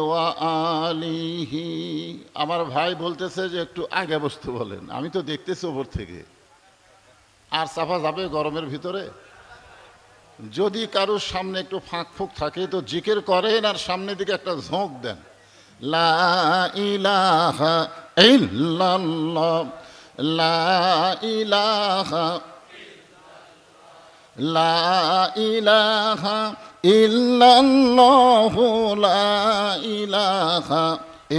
ওয়ালিহি। আমার ভাই বলতেছে যে একটু আগে বসতে বলেন, আমি তো দেখতেছি ওপর থেকে। আর চাপা যাবে গরমের ভিতরে? যদি কারোর সামনে একটু ফাঁক ফুক থাকে তো জিকির করেন আর সামনের দিকে একটা ঝোঁক দেন। লা ইলাহা ইল্লাল্লাহ, লা ইলাহা, লা ইলাহা ইল্লাল্লাহু, লা ইলাহা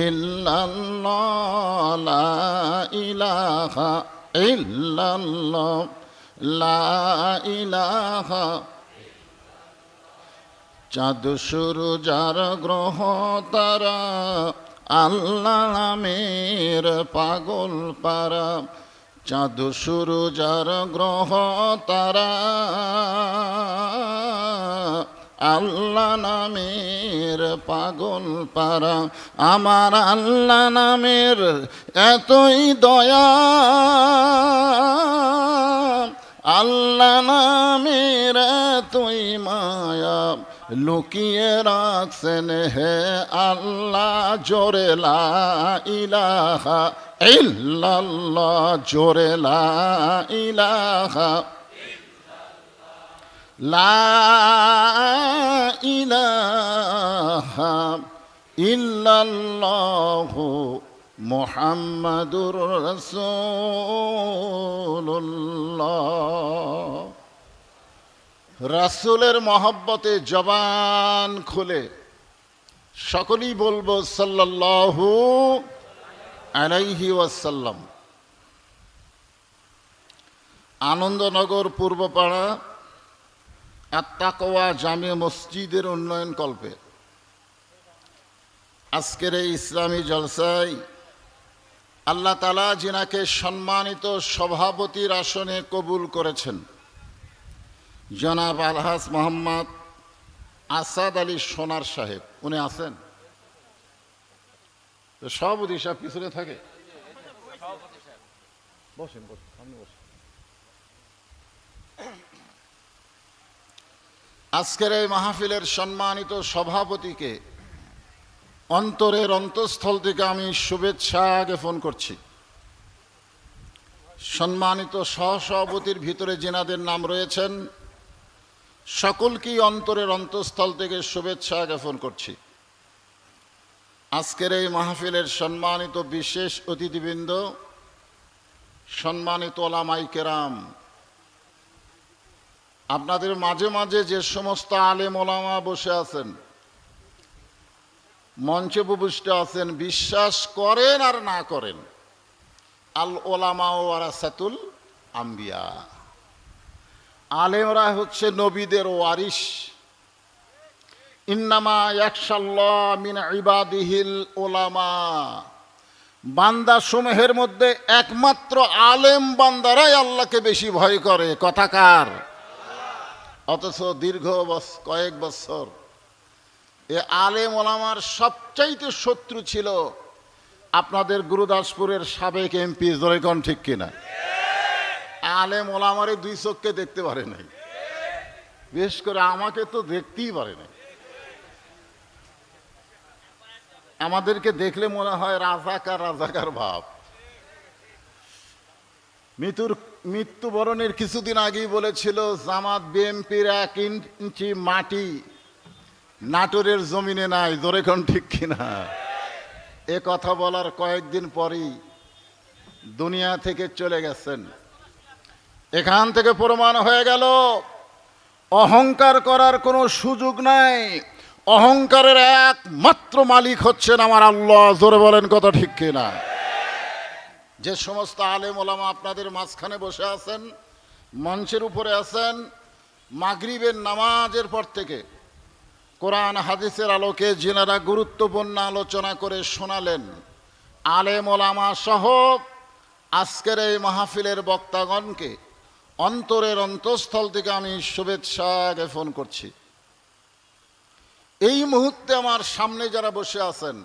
ইল্লাল্লাহ, লা ইলাহা ইল্লাল্লাহ, লা ইলাহা। চাঁদ সূরজ আর গ্রহ তারা আল্লাহ নামের পাগল পারা। চাঁদ সূরজ আর গ্রহ তারা আল্লাহ নামের পাগল পারা। আমার আল্লাহ নামের এতই দয়া, আল্লাহ নামের এতই মায়া, লুকিয়ে রাখছেন হে আল্লাহ জোরে লা ইলাহা ইল্লাল্লাহ, জোরে লা ইলাহা, লা ইলাহা ইল্লাল্লাহু মুহাম্মাদুর রাসূলুল্লাহ। রাসূলের মহব্বতে জবান খুলে সকলেই বলবো সাল্লাল্লাহু আলাইহি ওয়াসাল্লাম। আনন্দনগর পূর্বপাড়া আত-তাকওয়া জামে মসজিদের উন্নয়ন কল্পে আজকের এই ইসলামী জলসায় আল্লাহ তাআলা যিনাকে সম্মানিত সভাপতির আসনে কবুল করেছেন, জনাব আলহাজ মোহাম্মদ আসাদ আলী সোনার সাহেব, উনি আছেন? সভাপতি সাহেব পিছনে থাকে, বসেন বসেন, সামনে বসেন। আজকের এই মাহফিলের সম্মানিত সভাপতিকে অন্তরের অন্তঃস্থল থেকে আমি শুভেচ্ছা জ্ঞাপন করছি। সম্মানিত সহসভাপতির ভিতরে যেনাদের নাম রয়েছেন সকলকেই অন্তরের অন্তঃস্থল থেকে শুভেচ্ছা জ্ঞাপন করছি। আজকের এই মাহফিলের সম্মানিত বিশেষ অতিথিবৃন্দ, সম্মানিত ওলামায়ে কেরাম, আপনাদের মাঝে মাঝে যে সমস্ত আলেম ওলামা বসে আছেন, মঞ্চে উপবিষ্ট আছেন, বিশ্বাস করেন আর না করেন, আল ওলামা ওয়ারাসাতুল আম্বিয়া, আলেমরা হচ্ছে নবীদের ওয়ারিস। ইন্নামা ইয়াখশাল্লাহ মিন ইবাদিহিল ওলামা, বান্দা সমূহের মধ্যে একমাত্র আলেম বান্দারাই আল্লাহকে বেশি ভয় করে। কথাকার? অথচ দীর্ঘ কয়েক বছর এ আলেম ওলামার সবচাইতে শত্রু ছিল আপনাদের গুরুদাসপুরের সাবেক এমপি। জয়গণ ঠিক কিনা? আলেম ওলামারে দুই চোখকে দেখতে পারে নাই, বিশেষ করে আমাকে তো দেখতেই পারে নাই। আমাদেরকে দেখলে মনে হয় রাজাকার রাজাকার ভাব। মৃত্যুবরণের কিছুদিন আগেই বলেছিল জামাত বিএনপির 1 ইঞ্চি মাটি নাটোরের জমিনে নাই। জোরেখন ঠিক কিনা? এ কথা বলার কয়েকদিন পরই দুনিয়া থেকে চলে গেছেন। এখান থেকে প্রমাণ হয়ে গেল অহংকার করার কোনো সুযোগ নাই। অহংকারের একমাত্র মালিক হচ্ছেন আমার আল্লাহ। জোরে বলেন কথা ঠিক কিনা? যে সমস্ত আলেম ওলামা আপনাদের মাঝখানে বসে আছেন, মঞ্চের উপরে আছেন, মাগরিবের নামাজের পর থেকে কোরআন হাদিসের আলোকে যিনারা গুরুত্বপূর্ণ আলোচনা করে শোনালেন, আলেম ওলামা সহ আজকের এই মাহফিলের বক্তাগণকে অন্তরের অন্তঃস্থল থেকে আমি শুভেচ্ছা জ্ঞাপন করছি। এই মুহূর্তে আমার সামনে যারা বসে আছেন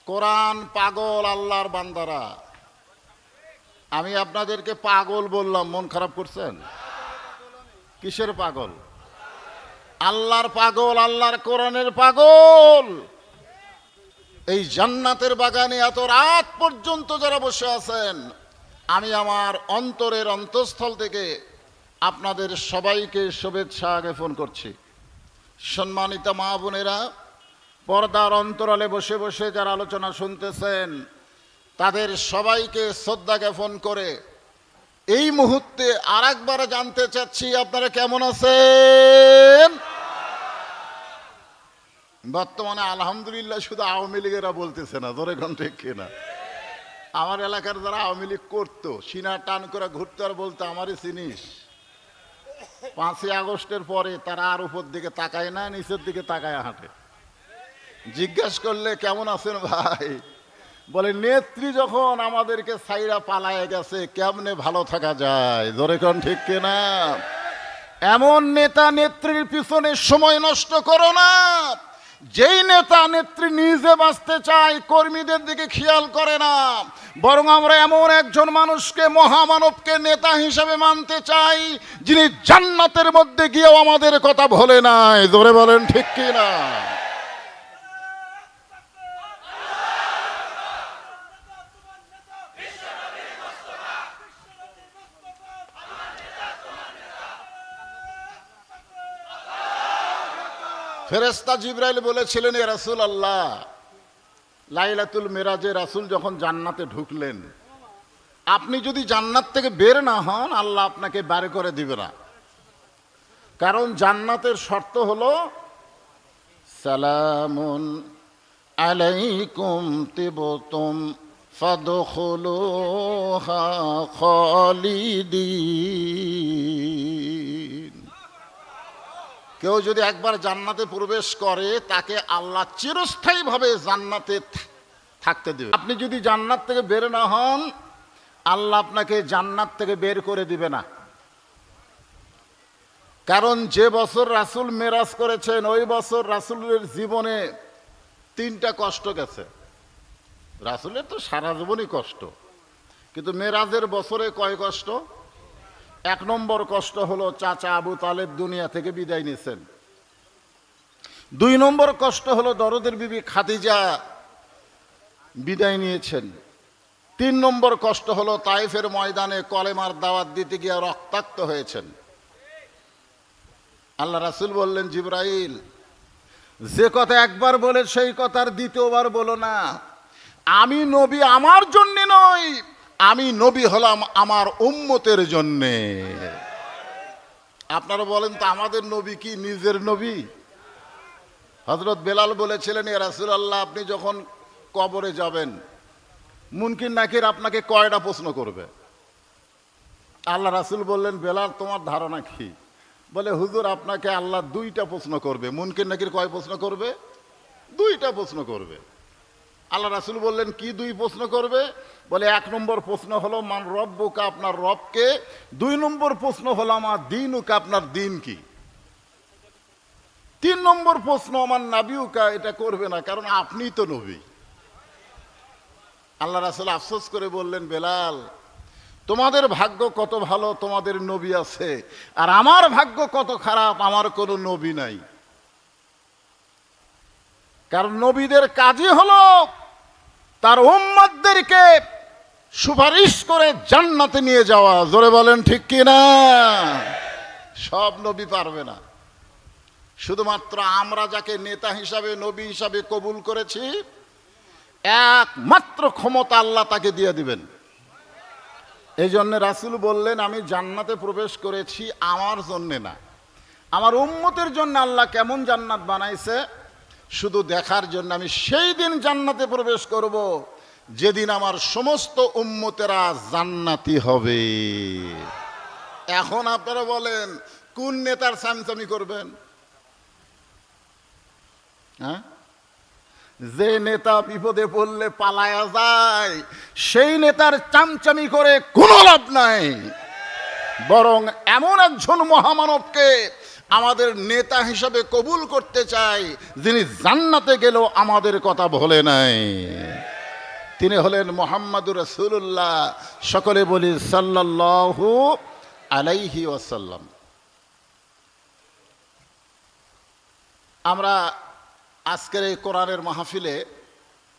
কোরআন পাগল আল্লাহর বান্দারা, আমি আপনাদেরকে পাগল বললাম, মন খারাপ করছেন? কিসের পাগল? আল্লাহর পাগল, আল্লাহর কোরআনের পাগল। এই জান্নাতের বাগানে এত রাত পর্যন্ত যারা বসে আছেন, আমি আমার অন্তরের অন্তঃস্থল থেকে আপনাদের সবাইকে শুভেচ্ছা জ্ঞাপন করছি। সম্মানিত মা বোনেরা, পর্দার অন্তরালে বসে বসে যারা আলোচনা শুনতেছেন, তাদের সবাইকে শ্রদ্ধা জ্ঞাপন করে এই মুহূর্তে আর একবার জানতে চাচ্ছি, আপনারা কেমন আছেন? বর্তমানে আলহামদুলিল্লাহ শুধু আওয়ামী লীগেরা বলতেছে না, ধরে ঘন্ট ঠিক কিনা? আমার এলাকার যারা আওয়ামী লীগ করতো, সিনা টান করে ঘুরতে আর বলতো আমারই চিনিস, 5ই আগস্টের পরে তারা আর উপর দিকে তাকায় না, নিচের দিকে তাকায় হাঁটে। জিজ্ঞাসা করলে কেমন আছেন ভাই, বলে নেত্রী যখন আমাদেরকে সাইরা পালায় গেছে, কেমনে ভালো থাকা যায়? ধরে কোন ঠিক কিনা? এমন নেতা নেত্রীর পিছনে সময় নষ্ট করো না। যেই নেতা নেত্রী নিজে বাঁচতে চায়, কর্মীদের দিকে খেয়াল করে না, বরং আমরা এমন একজন মানুষকে, মহামানবকে নেতা হিসেবে মানতে চাই, যিনি জান্নাতের মধ্যে গিয়েও আমাদের কথা ভোলে নাই। ধরে বলেন ঠিক কিনা? ফেরেশতা জিবরাইল বলেছিলেন, এ রাসূলুল্লাহ, লাইলাতুল মেরাজে রাসূল যখন জান্নাতে ঢুকলেন, আপনি যদি জান্নাত থেকে বের না হন, আল্লাহ আপনাকে বার করে দিবে না। কারণ জান্নাতের শর্ত হলো সালামুন আলাইকুম তিবতুম ফাদখুলুহা খালিদিন। কেউ যদি একবার জান্নাতে প্রবেশ করে, তাকে আল্লাহ চিরস্থায়ীভাবে জান্নাতে থাকতে দেবে। আপনি যদি জান্নাত থেকে বের না হন, আল্লাহ আপনাকে জান্নাত থেকে বের করে দিবে না। কারণ যে বছর রাসূল মেরাজ করেছেন, ওই বছর রাসূলের জীবনে 3টা কষ্ট গেছে। রাসূলের তো সারা জীবনই কষ্ট, কিন্তু মেরাজের বছরে কয় কষ্ট? 1 নম্বর কষ্ট হলো চাচা আবু তালেব দুনিয়া থেকে বিদায় নিয়েছেন। 2 নম্বর কষ্ট হলো দরদের বিবি খাদিজা বিদায় নিয়েছেন। 3 নম্বর কষ্ট হলো তায়েফের ময়দানে কলেমার দাওয়াত দিতে গিয়ে রক্তাক্ত হয়েছেন। আল্লাহ রাসূল বললেন, জিবরাইল, যে কথা একবার বলে সেই কথার দ্বিতীয়বার বলো না। আমি নবী আমার জন্য নই, আমি নবী হলাম আমার উম্মতের জন্যে। আপনারা বলেন তো, আমাদের নবী কি নিজের নবী? হযরত বেলাল বলেছিলেন, ইয়া রাসূলুল্লাহ, আপনি যখন কবরে যাবেন, মুনকির নাকির আপনাকে কয়টা প্রশ্ন করবে? আল্লাহ রাসূল বললেন, বেলাল, তোমার ধারণা কি? বলে, হুজুর, আপনাকে আল্লাহ 2টা প্রশ্ন করবে। মুনকির নাকির কয় প্রশ্ন করবে? 2টা প্রশ্ন করবে। আল্লাহ রাসূল বললেন, কি 2 প্রশ্ন করবে? বলে, 1 নম্বর প্রশ্ন হলো মান রব্বুকা, আপনার রবকে। 2 নম্বর প্রশ্ন হলো আমার দীনুকা, আপনার দিন কি। 3 নম্বর প্রশ্ন আমার নাবিউকা, এটা করবে না, কারণ আপনিই তো নবী। আল্লাহ রাসূল আফসোস করে বললেন, বেলাল, তোমাদের ভাগ্য কত ভালো, তোমাদের নবী আছে, আর আমার ভাগ্য কত খারাপ, আমার কোনো নবী নাই। কারণ নবীদের কাজই হলো তার উম্মতদেরকে সুপারিশ করে জান্নাতে নিয়ে যাওয়া। জোরে বলেন ঠিক কিনা? সব নবী পারবে না। শুধুমাত্র আমরা যাকে নেতা হিসাবে, নবী হিসাবে কবুল করেছি, একমাত্র ক্ষমতা আল্লাহ তাকে দিয়ে দিবেন। এই জন্য রাসূল বললেন, আমি জান্নাতে প্রবেশ করেছি আমার জন্যে না, আমার উম্মতের জন্য। আল্লাহ কেমন জান্নাত বানাইছে শুধু দেখার জন্য। আমি সেই দিন জান্নাতে প্রবেশ করব যেদিন আমার সমস্ত উম্মতেরা জান্নাতি হবে। এখন আপনারা বলেন, কোন নেতার চামচামি করবেন? হ্যাঁ, যে নেতা বিপদে পড়লে পালায়া যায়, সেই নেতার চামচামি করে কোনো লাভ নাই। বরং এমন একজন মহামানবকে আমাদের নেতা হিসাবে কবুল করতে চাই, যিনি জান্নাতে গেলেও আমাদের কথা ভোলে নাই। তিনি হলেন মুহাম্মাদুর রাসূলুল্লাহ। সকলে বলি সাল্লাল্লাহু আলাইহি ওয়াসাল্লাম। আমরা আজকের এই কোরআনের মাহফিলে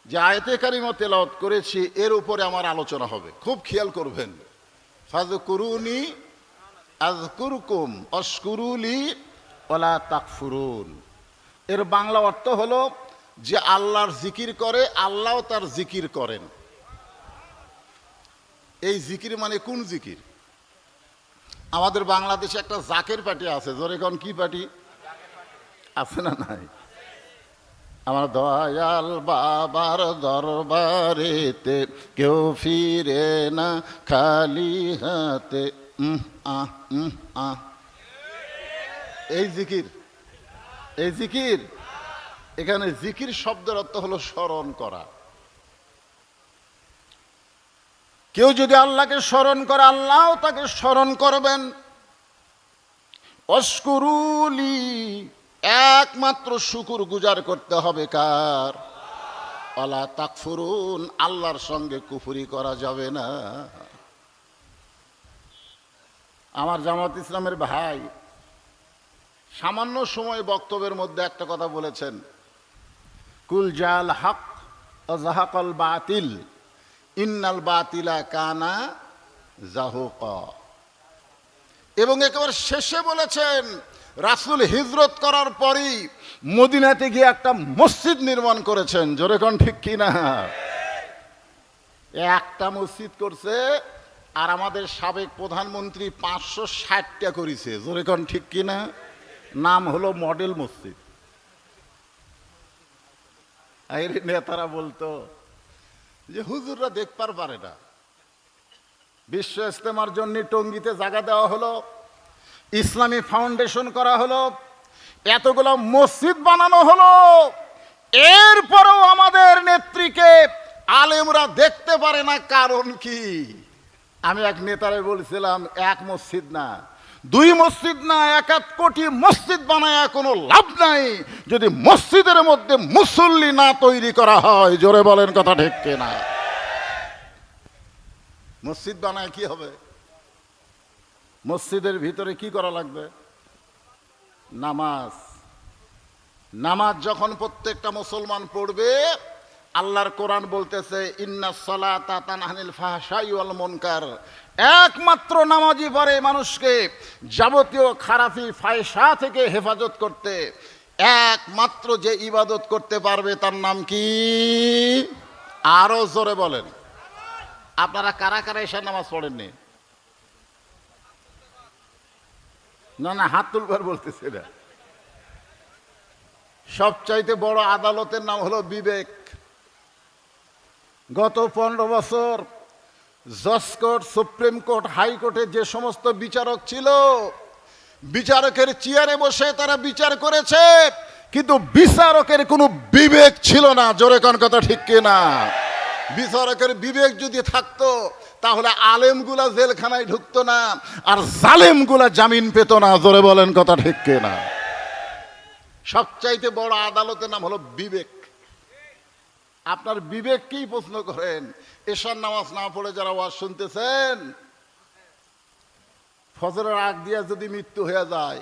যে আয়াতে কারিমা তেলাওয়াত করেছি এর উপরে আমার আলোচনা হবে, খুব খেয়াল করবেন। ফাযকুরুনি আযকুরকুম ওয়াশকুরুলি ওয়ালা তাকফুরুন। এর বাংলা অর্থ হলো যে আল্লাহর জিকির করে আল্লাহও তার জিকির করেন। এই জিকির মানে কোন জিকির? আমাদের বাংলাদেশে একটা জাকের পার্টি আছে, জোরে কোন কি পার্টি আছে না নাই? আমার দয়াল বাবার দরবারেতে কেউ ফিরে না খালি হাতে। এই জিকির, এই জিকির, এখানে জিকির শব্দের অর্থ হলো স্মরণ করা। কেউ যদি আল্লাহকে স্মরণ করে আল্লাহও তাকে স্মরণ করবেন। ওয়াশকুরুলি, একমাত্র শুকুর গুজার করতে হবে কার? ওয়ালা তাকফুরুন, আল্লাহর সঙ্গে কুফরি করা যাবে না। আমার জামাত ইসলামের ভাই সামান্য সময় বক্তব্যের মধ্যে একটা কথা বলেছেন, কুল জাল হক ওয়া যাহাকাল বাতিল ইন্নাল বাতিলা কানা যাহুকা। এবং একেবারে শেষে বলেছেন রাসূল হিজরত করার পরই মদিনাতে গিয়ে একটা মসজিদ নির্মাণ করেছেন। জোরে কোন ঠিক কিনা? একটা মসজিদ করছে আর আমাদের সাবেক প্রধানমন্ত্রী 560টা করেছে। জোরে কোন ঠিক কিনা? নাম হলো মডেল মসজিদ। এই নেতারা বলতো যে হুজুররা দেখবার পারে না। বিশ্ব ইজতেমার জন্য টঙ্গীতে জায়গা দেওয়া হলো, ইসলামী ফাউন্ডেশন করা হলো, এতগুলো মসজিদ বানানো হলো, এরপরেও আমাদের নেত্রীকে আলেমরা দেখতে পারে না। কারণ কি? আমি এক নেতারে বলছিলাম, এক মসজিদ না, দুই মসজিদ না, 1 কোটি মসজিদ বানায় কোনো লাভ নাই যদি মসজিদের মধ্যে মুসল্লি না তৈরি করা হয়। জোরে বলেন কথা ঠিক কিনা? মসজিদ বানায় কি হবে? মসজিদের ভিতরে কি করা লাগবে? নামাজ। নামাজ যখন প্রত্যেকটা মুসলমান পড়বে, আল্লাহর কোরআন বলতেছে ইন্নাস সালাতা তানহা আনিল ফাহশাই ওয়াল মুনকার, একমাত্র নামাজই পারে মানুষকে যাবতীয় খারাপি ফায়সা থেকে হেফাজত করতে। একমাত্র যে ইবাদত করতে পারবে তার নাম কি? আরো জোরে বলেন। আপনারা কারা কারা এশার নামাজ পড়েননি? না না, হাত তুলবার বলতেছে না। সবচাইতে বড় আদালতের নাম হলো বিবেক। গত 15 বছর জজ কোর্ট, সুপ্রিম কোর্ট, হাইকোর্টে যে সমস্ত বিচারক ছিল, বিচারকের চেয়ারে বসে তারা বিচার করেছে, কিন্তু বিচারকের কোনো বিবেক ছিল না। জোরে কোন কথা ঠিক কিনা? বিচারকের বিবেক যদি থাকতো তাহলে আলেমগুলা জেলখানায় ঢুকতো না আর জালেমগুলা জামিন পেত না। জোরে বলেন কথা ঠিক কিনা? সবচাইতে বড় আদালতের নাম হলো বিবেক। আপনার বিবেক কি প্রশ্ন করেন? এশার নামাজ না পড়ে যারা ওয়াজ শুনতেছেন, ফজরের আগ দিয়া যদি মৃত্যু হয়ে যায়,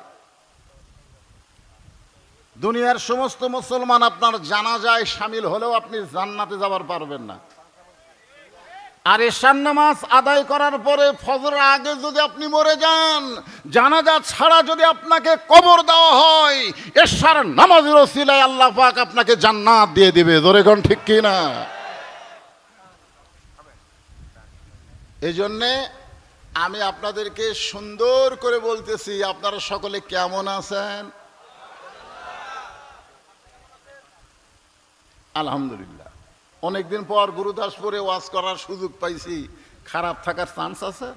দুনিয়ার সমস্ত মুসলমান আপনার জানাজায় শামিল হলেও আপনি জান্নাতে যাবার পারবেন না। আর এশার নামাজ আদায় করার পরে ফজরের আগে যদি আপনি মরে যান, জানাজা ছাড়া যদি আপনাকে কবর দেওয়া হয়, এশার নামাজের ওসিলায় আল্লাহ পাক আপনাকে জান্নাত দিয়ে দিবে। জোরে কোন ঠিক কিনা? এই জন্যে আমি আপনাদেরকে সুন্দর করে বলতেছি, আপনারা সকলে কেমন আছেন? আলহামদুলিল্লাহ। অনেকদিন পর গুরুদাসপুরে ওয়াজ করার সুযোগ পাইছি, খারাপ থাকার চান্স আছে?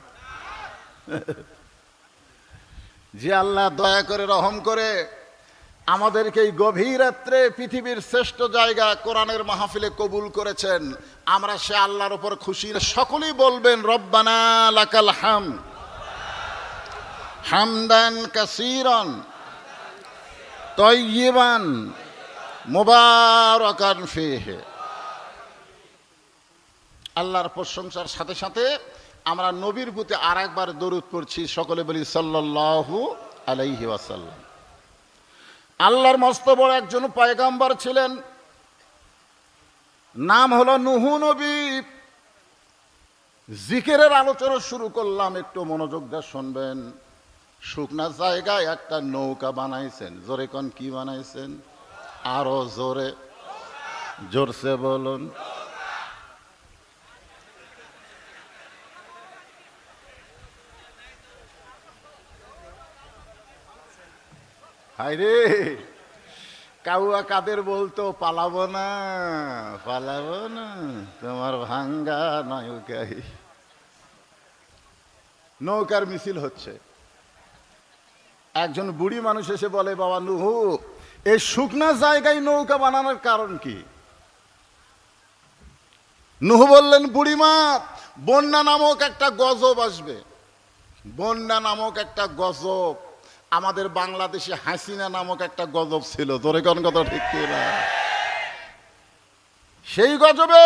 যে আল্লাহ দয়া করে রহম করে আমাদেরকে এই গভীর রাত্রে পৃথিবীর শ্রেষ্ঠ জায়গা কোরআনের মাহফিলে কবুল করেছেন, আমরা সে আল্লাহর উপর খুশি। সকলেই বলবেন রব্বানা লাকাল হামদ হামদান কাসীরান তাইয়িবান মুবারাকান ফীহি। আল্লাহর প্রশংসার সাথে সাথে আমরা নবীর প্রতি আর একবার দরুদ পড়ছি। সকলে বলি সাল্লাল্লাহু আলাইহি ওয়াসাল্লাম। আল্লাহর মস্ত বড় একজন পয়গাম্বর ছিলেন, নাম হলো নূহ নবী। জিকিরের আলোচনা শুরু করলাম, একটু মনোযোগ দিয়ে শুনবেন। শুকনা জায়গায় একটা নৌকা বানাইছেন, জোরে কোন কি বানাইছেন? আরো জোরে, জোরসে বলুন। হায়রে, কাউয়া কাদের বলতো পালাবো না, পালাবো না তোমার ভাঙ্গা নৌকায়। নৌকার মিছিল হচ্ছে। একজন বুড়ি মানুষ এসে বলে, বাবা নূহ, এই শুকনা জায়গায় নৌকা বানানোর কারণ কি? নূহ বললেন, বুড়িমা, বন্যা নামক একটা গজব আসবে। বন্যা নামক একটা গজব, আমাদের বাংলাদেশে হাসিনা নামক একটা গজব ছিল, তোরে কোন কথা ঠিক কিনা? সেই গজবে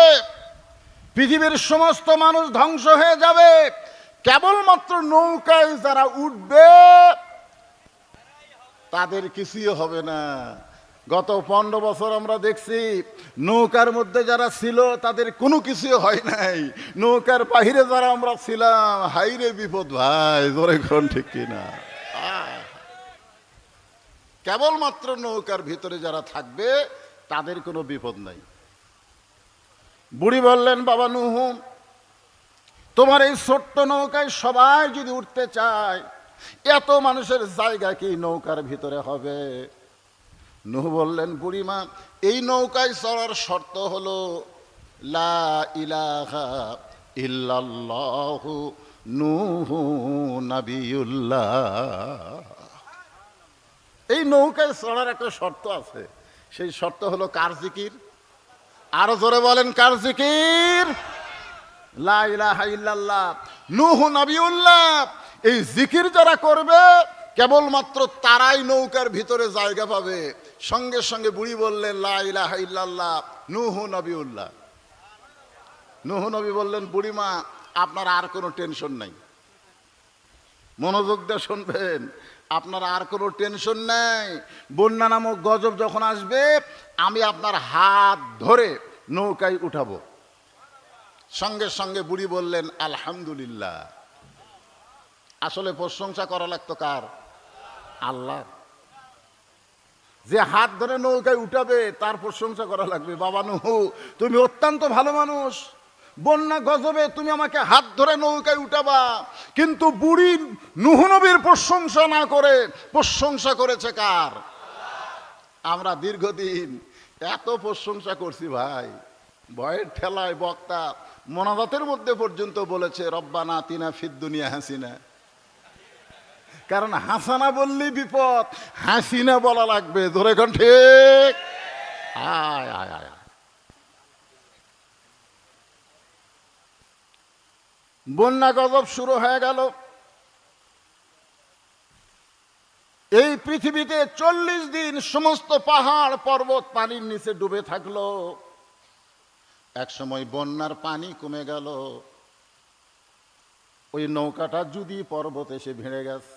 পৃথিবীর সমস্ত মানুষ ধ্বংস হয়ে যাবে, কেবলমাত্র নৌকায় যারা উঠবে তাদের কিছুই হবে না। গত 15 বছর আমরা দেখছি, নৌকার মধ্যে যারা ছিল তাদের কোনো কিছুই হয় নাই, নৌকার বাহিরে যারা আমরা ছিলাম, হাইরে বিপদ ভাই, জোরে কোন ঠিক কিনা? কেবলমাত্র নৌকার ভিতরে যারা থাকবে তাদের কোনো বিপদ নাই। বুড়ি বললেন, বাবা নূহ, তোমার এই ছোট্ট নৌকায় সবাই যদি উঠতে চায়, এত মানুষের জায়গা কি নৌকার ভিতরে হবে? নূহ বললেন, বুড়িমা, এই নৌকায় চড়ার শর্ত হলো লা ইলাহা ইল্লাল্লাহু নূহ নবিয়ুল্লাহ। এই নৌকায় চড়ার একটা শর্ত আছে, সেই শর্ত হলো কার জিকির? আরো জোরে বলেন, কার জিকির? লা ইলাহা ইল্লাল্লাহ নূহ নবিয়ুল্লাহ। এই জিকির যারা করবে কেবলমাত্র তারাই নৌকার ভিতরে জায়গা পাবে। সঙ্গে সঙ্গে বুড়ি বললেন, লা ইলাহা ইল্লাল্লাহ নূহ নবিয়ুল্লাহ। নূহ নবী বললেন, বুড়িমা, আপনার আর কোনো টেনশন নাই, মনোযোগ দিয়ে শুনবেন, আপনার আর কোনো টেনশন নাই। বন্যা নামক গজব যখন আসবে, আমি আপনার হাত ধরে নৌকায় উঠাবো। সঙ্গে সঙ্গে বুড়ি বললেন, আলহামদুলিল্লাহ। আসলে প্রশংসা করা লাগতো কার? আল্লাহ। যে হাত ধরে নৌকায় উঠাবে তার প্রশংসা করা লাগবে। বাবা নূহ, তুমি অত্যন্ত ভালো মানুষ, বন্যা গজবে তুমি আমাকে হাত ধরে নৌকায় উঠাবা। কিন্তু বুড়ি নূহ নবীর প্রশংসা না করে প্রশংসা করেছে কার? আমরা দীর্ঘদিন এত প্রশংসা করছি ভাই, ভয়ের ঠেলায় বক্তা মোনাজাতের মধ্যে পর্যন্ত বলেছে, রব্বানা আতিনা ফিদ দুনিয়া হাসিনা। কারণ হাসানা বললি বিপদ, হাসিনা বলা লাগবে, ধরে কোন ঠিক? আয় আয় আয়। বন্যা গজব শুরু হয়ে গেল। এই পৃথিবীতে 40 দিন সমস্ত পাহাড় পর্বত পানির নিচে ডুবে থাকলো। এক সময় বন্যার পানি কমে গেল, ওই নৌকাটা যদি পর্বত এসে ভিড়ে গেছে।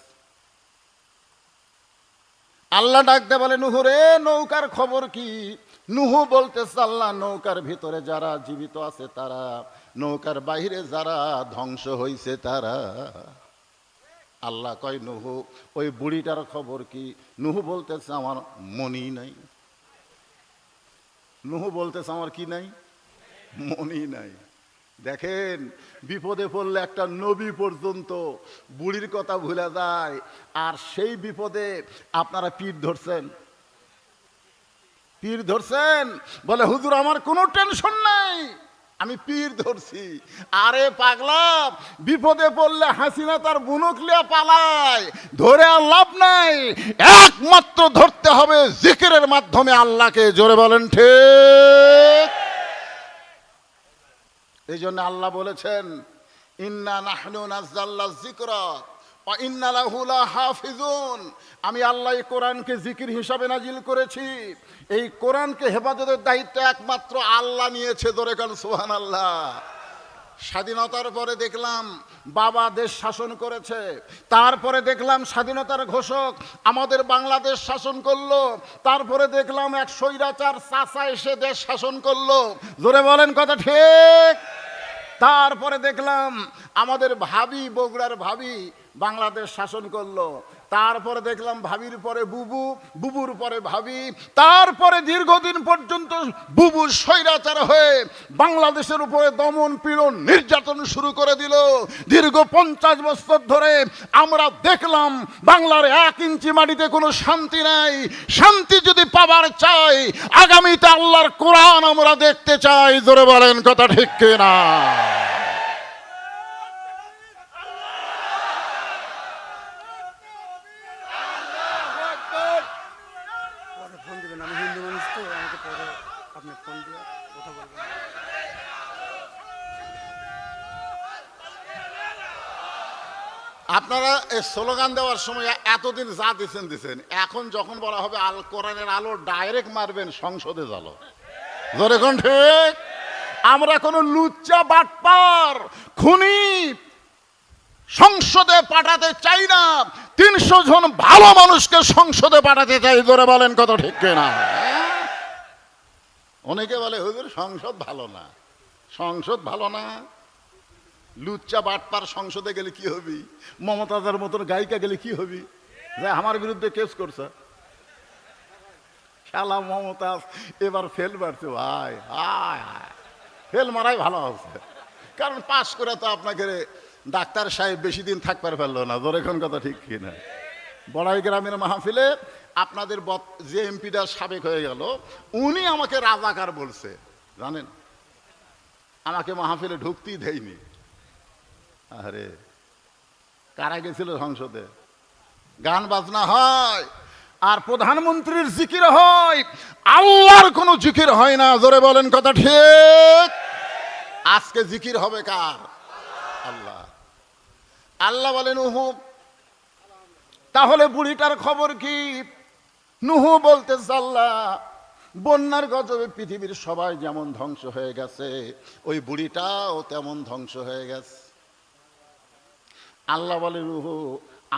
আল্লাহ ডাকতে বলে, নূহ রে, নৌকার খবর কি? নূহ বলতেছে, আল্লাহ, নৌকার ভিতরে যারা জীবিত আছে তারা, নৌকার বাইরে যারা ধ্বংস হয়েছে তারা। আল্লাহ কয়, নূহ, ওই বুড়িটার খবর কি? নূহ বলতেছে, আমার মনি নাই। নূহ বলতেছে, আমার কি নাই? মনি নাই। দেখেন, বিপদে পড়লে একটা নবী পর্যন্ত বুড়ির কথা ভুলে যায়। আর সেই বিপদে আপনারা পীর ধরছেন, পীর ধরছেন, বলে হুজুর আমার কোনো টেনশন নাই, আমি পীর ধরছি। আরে পাগলা, বিপদে পড়লে হাসিনা তার বুনক লিয়া পালায়, ধরে আর লাভ নাই, একমাত্র ধরতে হবে জিকিরের মাধ্যমে আল্লাহকে। জোরে বলেন ঠিক। এই জন্য আল্লাহ বলেছেন, ইন্না নাহনু নাযালনা যিকরা ওয়া ইন্না লাহু লাহাফিজুন। আমি আল্লাহ এই কোরআনকে জিকির হিসাবে নাজিল করেছি। এই কোরআনকে হেফাজতের দায়িত্ব একমাত্র আল্লাহ নিয়েছে। ধরে কান সুবহানাল্লাহ। স্বাধীনতার পরে দেখলাম বাবা দেশ শাসন করেছে, তারপরে দেখলাম স্বাধীনতার ঘোষক আমাদের বাংলাদেশ শাসন করলো, তারপরে দেখলাম এক স্বৈরাচার চাচা এসে দেশ শাসন করলো। জোরে বলেন কথা ঠিক? তারপরে দেখলাম আমাদের ভাবি, বগুড়ার ভাবি বাংলাদেশ শাসন করলো, তারপরে দেখলাম ভাবির পরে বুবু, বুবুর পরে ভাবি, তারপরে দীর্ঘদিন পর্যন্ত বুবু স্বৈরাচার হয়ে বাংলাদেশের উপরে দমন পীড়ন নির্যাতন শুরু করে দিল। দীর্ঘ 50 বছর ধরে আমরা দেখলাম বাংলার 1 ইঞ্চি মাটিতে কোনো শান্তি নাই। শান্তি যদি পাবার চাই, আগামীতে আল্লাহর কোরআন আমরা দেখতে চাই। জোরে বলেন কথা ঠিক কিনা? আপনারা এই স্লোগান দেওয়ার সময় এতদিন যা দিচ্ছেন, এখন যখন বলা হবে আল কোরআনের আলো ডাইরেক্ট মারবেন সংসদে জ্বালো। জোরে কোন ঠিক? আমরা কোনো লুচ্চা বাটপার খুনি সংসদে পাঠাতে চাই না, 300 জন ভালো মানুষকে সংসদে পাঠাতে চাই। জোরে বলেন কত ঠিক কিনা? অনেকে বলে হুজুর সংসদ ভালো না, সংসদ ভালো না। লুচ্চা বাটপার সংসদে গেলে কি হবি? মমতাজের মতন গায়িকা গেলে কি হবি? যে আমার বিরুদ্ধে কেস করছে, শালা মমতাজ এবার ফেল মারছে। ভাই হায় হায়, ফেল মারাই ভালো আছে, কারণ পাশ করে তো আপনাকে ডাক্তার সাহেব বেশি দিন থাকতে পারলো না। জোরে কোন কথা ঠিক কিনা? বড়াই গ্রামের মাহফিলে আপনাদের যে এমপিটা সাবেক হয়ে গেল, উনি আমাকে রাজাকার বলছে, জানেন? আমাকে মাহফিলে ঢুকতেই দেয়নি। আরে কারা গেছিল সংসদে? গান বাজনা হয় আর প্রধানমন্ত্রীর জিকির হয়, আল্লাহর কোনো জিকির হয় না। জোরে বলেন কথা ঠিক? আজকে জিকির হবে কার? আল্লাহ। আল্লাহ বলেন নুহু, তাহলে বুড়িটার খবর কি? নুহু বলতে আল্লাহ, বন্যার গজবে পৃথিবীর সবাই যেমন ধ্বংস হয়ে গেছে, ওই বুড়িটাও তেমন ধ্বংস হয়ে গেছে। আল্লাহ বলে নুহু,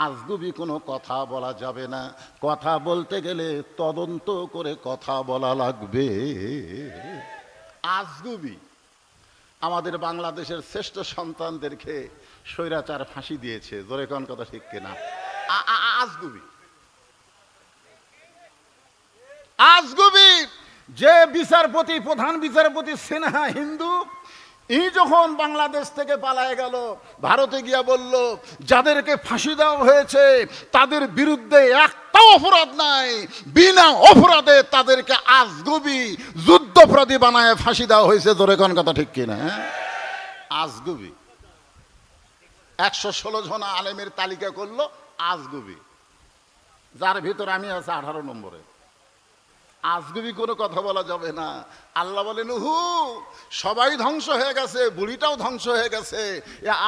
আজগুবি কোনো কথা বলা যাবে না, কথা বলতে গেলে তদন্ত করে কথা বলা লাগবে। আজগুবি আমাদের বাংলাদেশের শ্রেষ্ঠ সন্তানদেরকে স্বৈরাচার ফাঁসি দিয়েছে। জোরে কোন কথা ঠিক কিনা? আজগুবি, আজগুবি যে বিচারপতি, প্রধান বিচারপতি সিনহা হিন্দু, এই যখন বাংলাদেশ থেকে পালায় গেল, ভারতে গিয়া বলল যাদেরকে ফাঁসি দেওয়া হয়েছে তাদের বিরুদ্ধে একটাও অপরাধ নাই, বিনা অপরাধে তাদেরকে আজগুবি যুদ্ধাপরাধী বানায় ফাঁসি দেওয়া হয়েছে। জোরে কোন কথা ঠিক কিনা? আজগুবি 116 জন আলেমের তালিকা করলো আজগুবি, যার ভিতর আমি আছি 18 নম্বরে। আজগুবি কোনো কথা বলা যাবে না। আল্লাহ বলেন নুহু, সবাই ধ্বংস হয়ে গেছে, বুড়িটাও ধ্বংস হয়ে গেছে,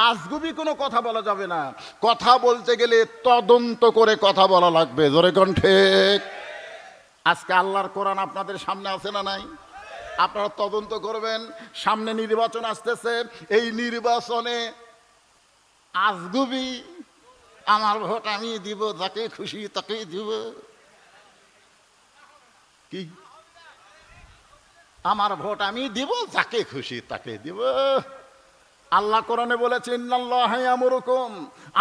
আজগুবি কোনো কথা বলা যাবে না। কথা বলতে গেলে তদন্ত করে কথা বলা লাগবে। জোরে কোন ঠিক? আজকে আল্লাহর কোরআন আপনাদের সামনে আছে না নাই? আপনারা তদন্ত করবেন। সামনে নির্বাচন আসতেছে, এই নির্বাচনে আজগুবি আমার ভোট আমি দিব, যাকে খুশি তাকেই দিব। কি? আমার ভোট আমি দিব, যাকে খুশি তাকে দিব। আল্লাহ কোরআনে বলেছে ইন্নাল্লাহা ইয়ামুরুকুম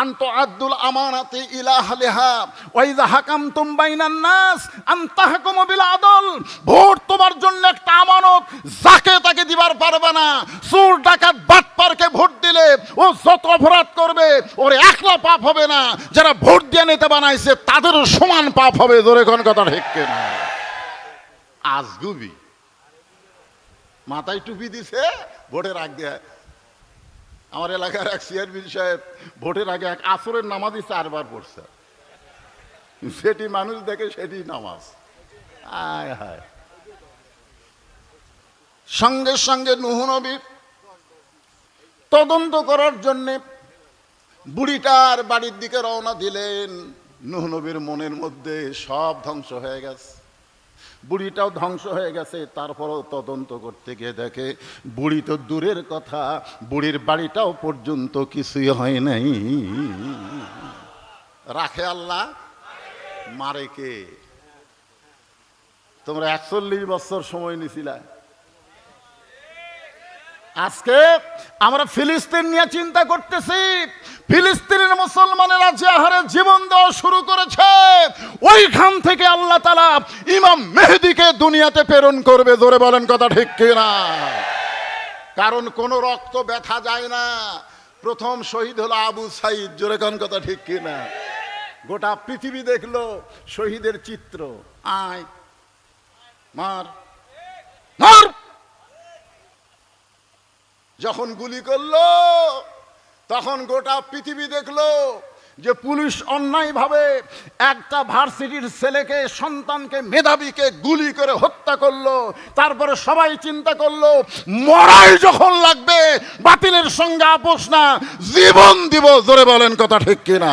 আন তুআদ্দুল আমানাতি ইলা আহলিহা ওয়া ইযা হাকামতুম বাইনান নাস আন তাহকুমু বিল আদল। ভোট তোমার জন্য একটা আমানত, যাকে তাকে দিবার পারবে না। চোর ডাকাত বাটপারকে ভোট দিলে ও যত অপরাধ করবে ওর একলা পাপ হবে না, যারা ভোট দিয়ে নেতা বানাইছে তাদেরও সমান পাপ হবে। জোরে কোন কথা ঠিক কিনা? আজগুবি মাথায় টুপি দিছে, ভোটের আগে আমার এলাকার এক চেয়ারম্যান সাহেব ভোটের আগে এক আসরের নামাজই 4 বার পড়ছে। সেটি মানুষ দেখে সেটি নামাজ। আয় হায়। সঙ্গে সঙ্গে নূহ নবী তদন্ত করার জন্য বুড়িটার বাড়ির দিকে রওনা দিলেন। নূহ নবীর মনের মধ্যে সব ধ্বংস হয়ে গেছে। বুড়িটাও ধ্বংস হয়ে গেছে। তারপরেও তদন্ত করতে গিয়ে দেখে বুড়ি তো দূরের কথা, বুড়ির বাড়িটাও পর্যন্ত কিছুই হয় নাই। রাখে আল্লাহ, মারে কে? তোমরা 41 বছর সময় নিছিলা। আজকে আমরা ফিলিস্তিন নিয়ে চিন্তা করতেছি। ফিলিস্তিনের মুসলমানেরা যে হারে জীবন দেওয়া শুরু করেছে, ওইখান থেকে আল্লাহ তাআলা ইমাম মেহেদীকে দুনিয়াতে প্রেরণ করবে। জোরে বলেন কথা ঠিক কিনা? কারণ কোন রক্ত ব্যথা যায় না। প্রথম শহীদ হলো আবু সাইদ। জোরে কোন কথা ঠিক কিনা? গোটা পৃথিবী দেখলো শহীদের চিত্র। আয় মার মার। যখন গুলি করলো তখন গোটা পৃথিবী দেখলো যে পুলিশ অন্যায়ভাবে একটা ভার্সিটির ছেলেকে, সন্তানকে, মেধাবীকে গুলি করে হত্যা করলো। তারপরে সবাই চিন্তা করলো মরাই যখন লাগবে, বাতিলের সঙ্গে আপোষ না, জীবন দিব। জোরে বলেন কথা ঠিক কিনা?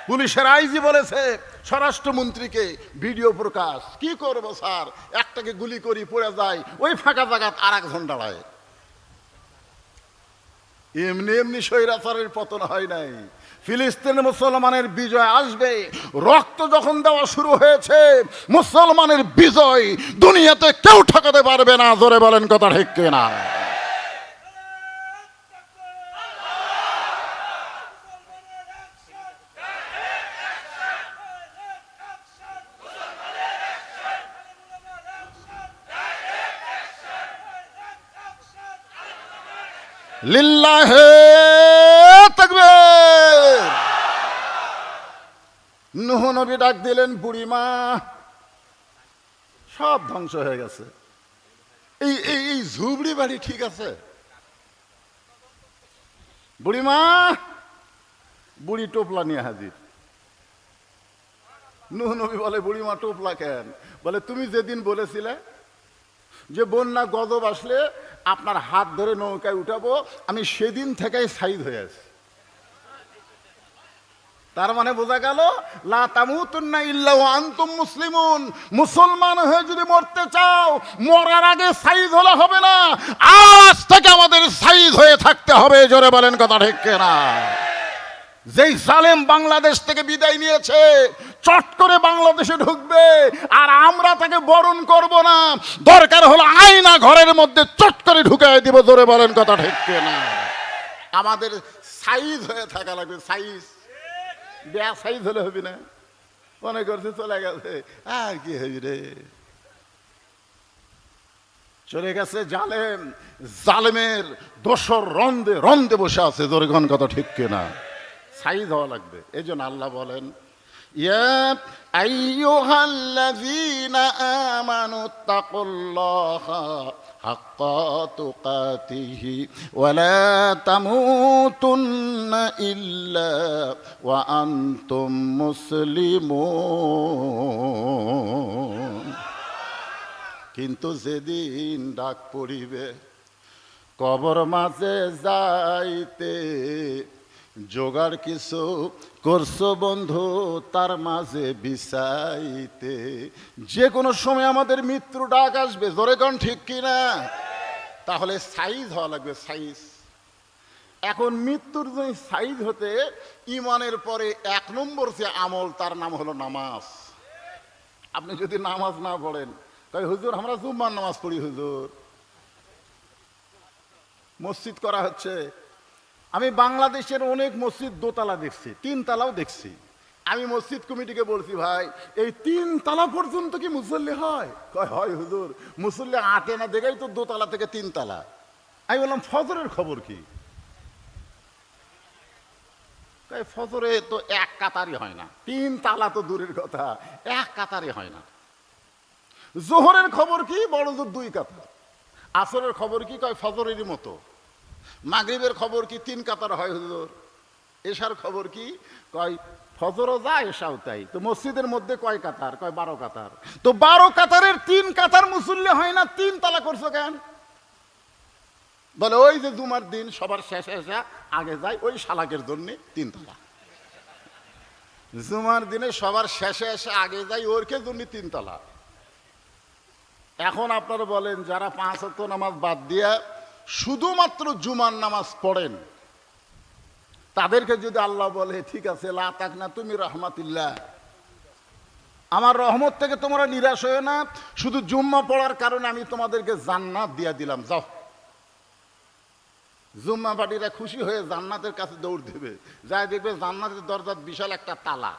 পুলিশের আইজি বলেছে স্বরাষ্ট্রমন্ত্রীকে, ভিডিও প্রকাশ, কি করবো স্যার, একটাকে গুলি করি পড়ে যায়, ওই ফাঁকা জায়গা আর একজন দাঁড়ায়। এমনি এমনি স্বৈরাচারের পতন হয় নাই। ফিলিস্তিন মুসলমানের বিজয় আসবে। রক্ত যখন দেওয়া শুরু হয়েছে, মুসলমানের বিজয় দুনিয়াতে কেউ ঠকাতে পারবে না। জোরে বলেন কথা ঠিক কিনা? লিল্লাহে তাকবীর। নূহ নবী ডাক দিলেন, বুড়িমা সব ধ্বংস হয়ে গেছে, এই ঝুবড়ি বাড়ি ঠিক আছে? বুড়িমা, বুড়ি টোপলা নিয়ে হাজির। নূহ নবী বলে, বুড়িমা টোপলা কেন? বলে, তুমি যেদিন বলেছিলে যে বন্যা গজব আসলে আপনার হাত ধরে নৌকায় উঠাবো, আমি সেদিন থেকেই সাইদ হয়ে আছি। তার মানে বোঝা গেল লা তামুতুন্না ইল্লা ওয়া আনতুম মুসলিমুন। মুসলমান হয়ে যদি মরতে চাও, মরার আগে সাইদ হলে হবে না, আজ থেকে আমাদের সাইদ হয়ে থাকতে হবে। জোরে বলেন কথা ঠিক কিনা? যেই জালেম বাংলাদেশ থেকে বিদায় নিয়েছে, চট করে বাংলাদেশে ঢুকবে, আর আমরা তাকে বরণ করব না। দরকার হলো আয়না ঘরের মধ্যে চট করে ঢুকাই দিব। জোরে বলেন কথা ঠিক কিনা? আমাদের সাইজ হয়ে থাকা লাগবে। সাইজ বেয়া সাইজ হলে হবে না। মনে করছে চলে গেছে, আর কি হবি রে? চলে গেছে জালেম। জালেমের দোসর রন্দে রন্দে বসে আছে। জোরে কোন কথা ঠিক কিনা? সাইজ হওয়া লাগবে। এই জন্য আল্লাহ বলেন, ইয়া আইয়ুহাল্লাযীনা আমানুত্তাকুল্লাহা হাক্কা তুকাতিহি ওয়া লা তামুতুন্না ইল্লা ওয়া আনতুম মুসলিমুন। কিন্তু যেদিন ডাক পড়িবে কবর মাঝে যাইতে, জোগাড় কিছু করছো বন্ধু তার মাঝে বিছাইতে। যে কোনো সময় আমাদের মৃত্যু ডাক আসবে। জোরে কোন ঠিক কিনা? তাহলে সাইজ হওয়া লাগবে। সাইজ। এখন মৃত্যুর জন্য সাইজ হতে ইমানের পরে 1 নম্বর যে আমল, তার নাম হলো নামাজ। আপনি যদি নামাজ না পড়েন, তাই হুজুর আমরা জুম্মার নামাজ পড়ি, হুজুর মসজিদ করা হচ্ছে। আমি বাংলাদেশের অনেক মসজিদ দোতলা দেখছি, 3 তালাও দেখছি। আমি মসজিদ কমিটিকে বলছি, ভাই এই 3 তালা পর্যন্ত কি মুসল্লি হয়? কয় হয় হুজুর, মুসল্লি আটে না, দেখেই তো দোতলা থেকে 3 তালা। আমি বললাম ফজরের খবর কি? কয় ফজরে তো 1 কাতারই হয় না। 3 তালা তো দূরের কথা, 1 কাতারই হয় না। জোহরের খবর কি? বড় জোর 2 কাতার। আসরের খবর কি? কয় ফজরেরই মতো। মাগরিবের খবর কি? 3 কাতার হয় হুজুর। এশার খবর কি? কয় ফজরও যা এশাও তাই। তো মসজিদের মধ্যে কয় কাতার? কয় 12 কাতার। তো 12 কাতারের 3 কাতার মুসল্লি হয় না, 3 তালা করছো কেন? বলে ওই যে জুমার দিন সবার শেষে এসে আগে যায়, ওই শালাকের জন্য 3 তালা। জুমার দিনে সবার শেষে এসে আগে যায়, ওরকে জন্য 3 তালা। এখন আপনারা বলেন, যারা 5 ওয়াক্ত নামাজ বাদ দিয়া শুধুমাত্র জুমার নামাজ পড়েন, তাদেরকে যদি আল্লাহ বলে ঠিক আছে লা তাকনা তুমি রাহমাতিল্লাহ, আমার রহমত থেকে তোমরা নিরাশ হয়ে না, শুধু জুম্মা পড়ার কারণে আমি তোমাদেরকে জান্নাত দিয়া দিলাম, যাও। জুম্মা পার্টিরা খুশি হয়ে জান্নাতের কাছে দৌড় দেবে, যাই দেখবে জান্নাতের দরজার বিশাল একটা তালা।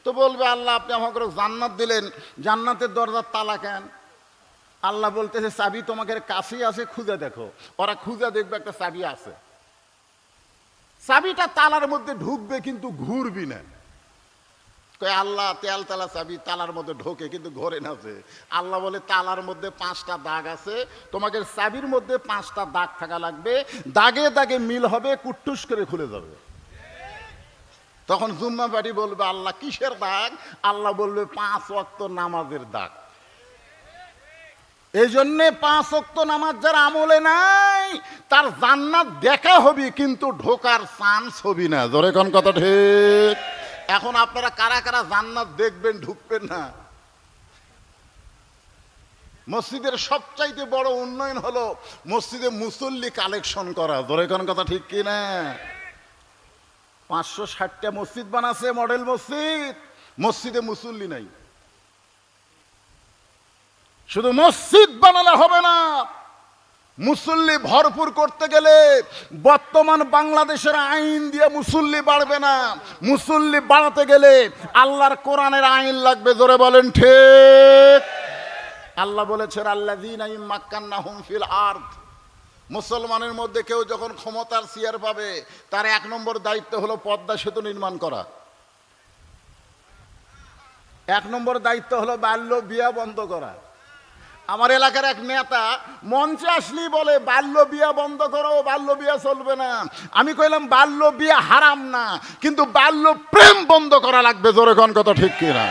তো বলবে আল্লাহ আপনি আমাকে জান্নাত দিলেন, জান্নাতের দরজার তালা কেন? আল্লাহ বলতেছে চাবি তোমাদের কাছেই আছে, খুঁজে দেখো। ওরা খুঁজে দেখবে একটা চাবি আছে, চাবিটা তালার মধ্যে ঢুকবে কিন্তু ঘুরবি না। আল্লাহ তেল তালা চাবি তালার মধ্যে ঢোকে কিন্তু ঘোরে না। যে আল্লাহ বলে তালার মধ্যে 5টা দাগ আছে, তোমাকে চাবির মধ্যে 5টা দাগ থাকা লাগবে, দাগে দাগে মিল হবে, কুট্টুস করে খুলে যাবে। তখন জুম্মা পার্টি বলবে আল্লাহ কিসের দাগ? আল্লাহ বলবে 5 ওয়াক্ত নামাজের দাগ। এই জন্য 5 ওয়াক্ত নামাজ যার আমলে নাই তার জান্নাত দেখা হবে কিন্তু ঢোকার চান্স হবে না। জোরে কোন কথা ঠিক? এখন আপনারা কারা কারা জান্নাত দেখবেন, ঢুকবেন না? মসজিদের সবচাইতে বড় উন্নয়ন হলো মসজিদে মুসল্লি কালেকশন করা। জোরে কোন কথা ঠিক কি না? 560টা মসজিদ বানাচ্ছে, মডেল মসজিদ, মসজিদে মুসল্লি নাই। শুধু মসজিদ বানালে হবে না, মুসল্লি ভরপুর করতে গেলে বর্তমান বাংলাদেশের আইন দিয়ে মুসল্লি বাড়বে না। মুসল্লি বাড়াতে গেলে আল্লাহর কোরআনের আইন লাগবে। জোরে বলেন ঠিক? আল্লাহ বলেছেন আল্লাযীনা ইম্মাক্কান্নাহুম ফিল আরদ, মুসলমানের মধ্যে কেউ যখন ক্ষমতার চেয়ার পাবে তার 1 নম্বর দায়িত্ব হলো পদ্মা সেতু নির্মাণ করা। 1 নম্বর দায়িত্ব হলো বাল্য বিয়া বন্ধ করা। আমার এলাকার এক নেতা মঞ্চে আসলেই বলে বাল্য বিয়া বন্ধ করো, বাল্য বিয়া চলবে না। আমি কইলাম বাল্য বিয়া হারাম না, কিন্তু বাল্য প্রেম বন্ধ করা লাগবে। জোরে কোন কথা ঠিক কিনা?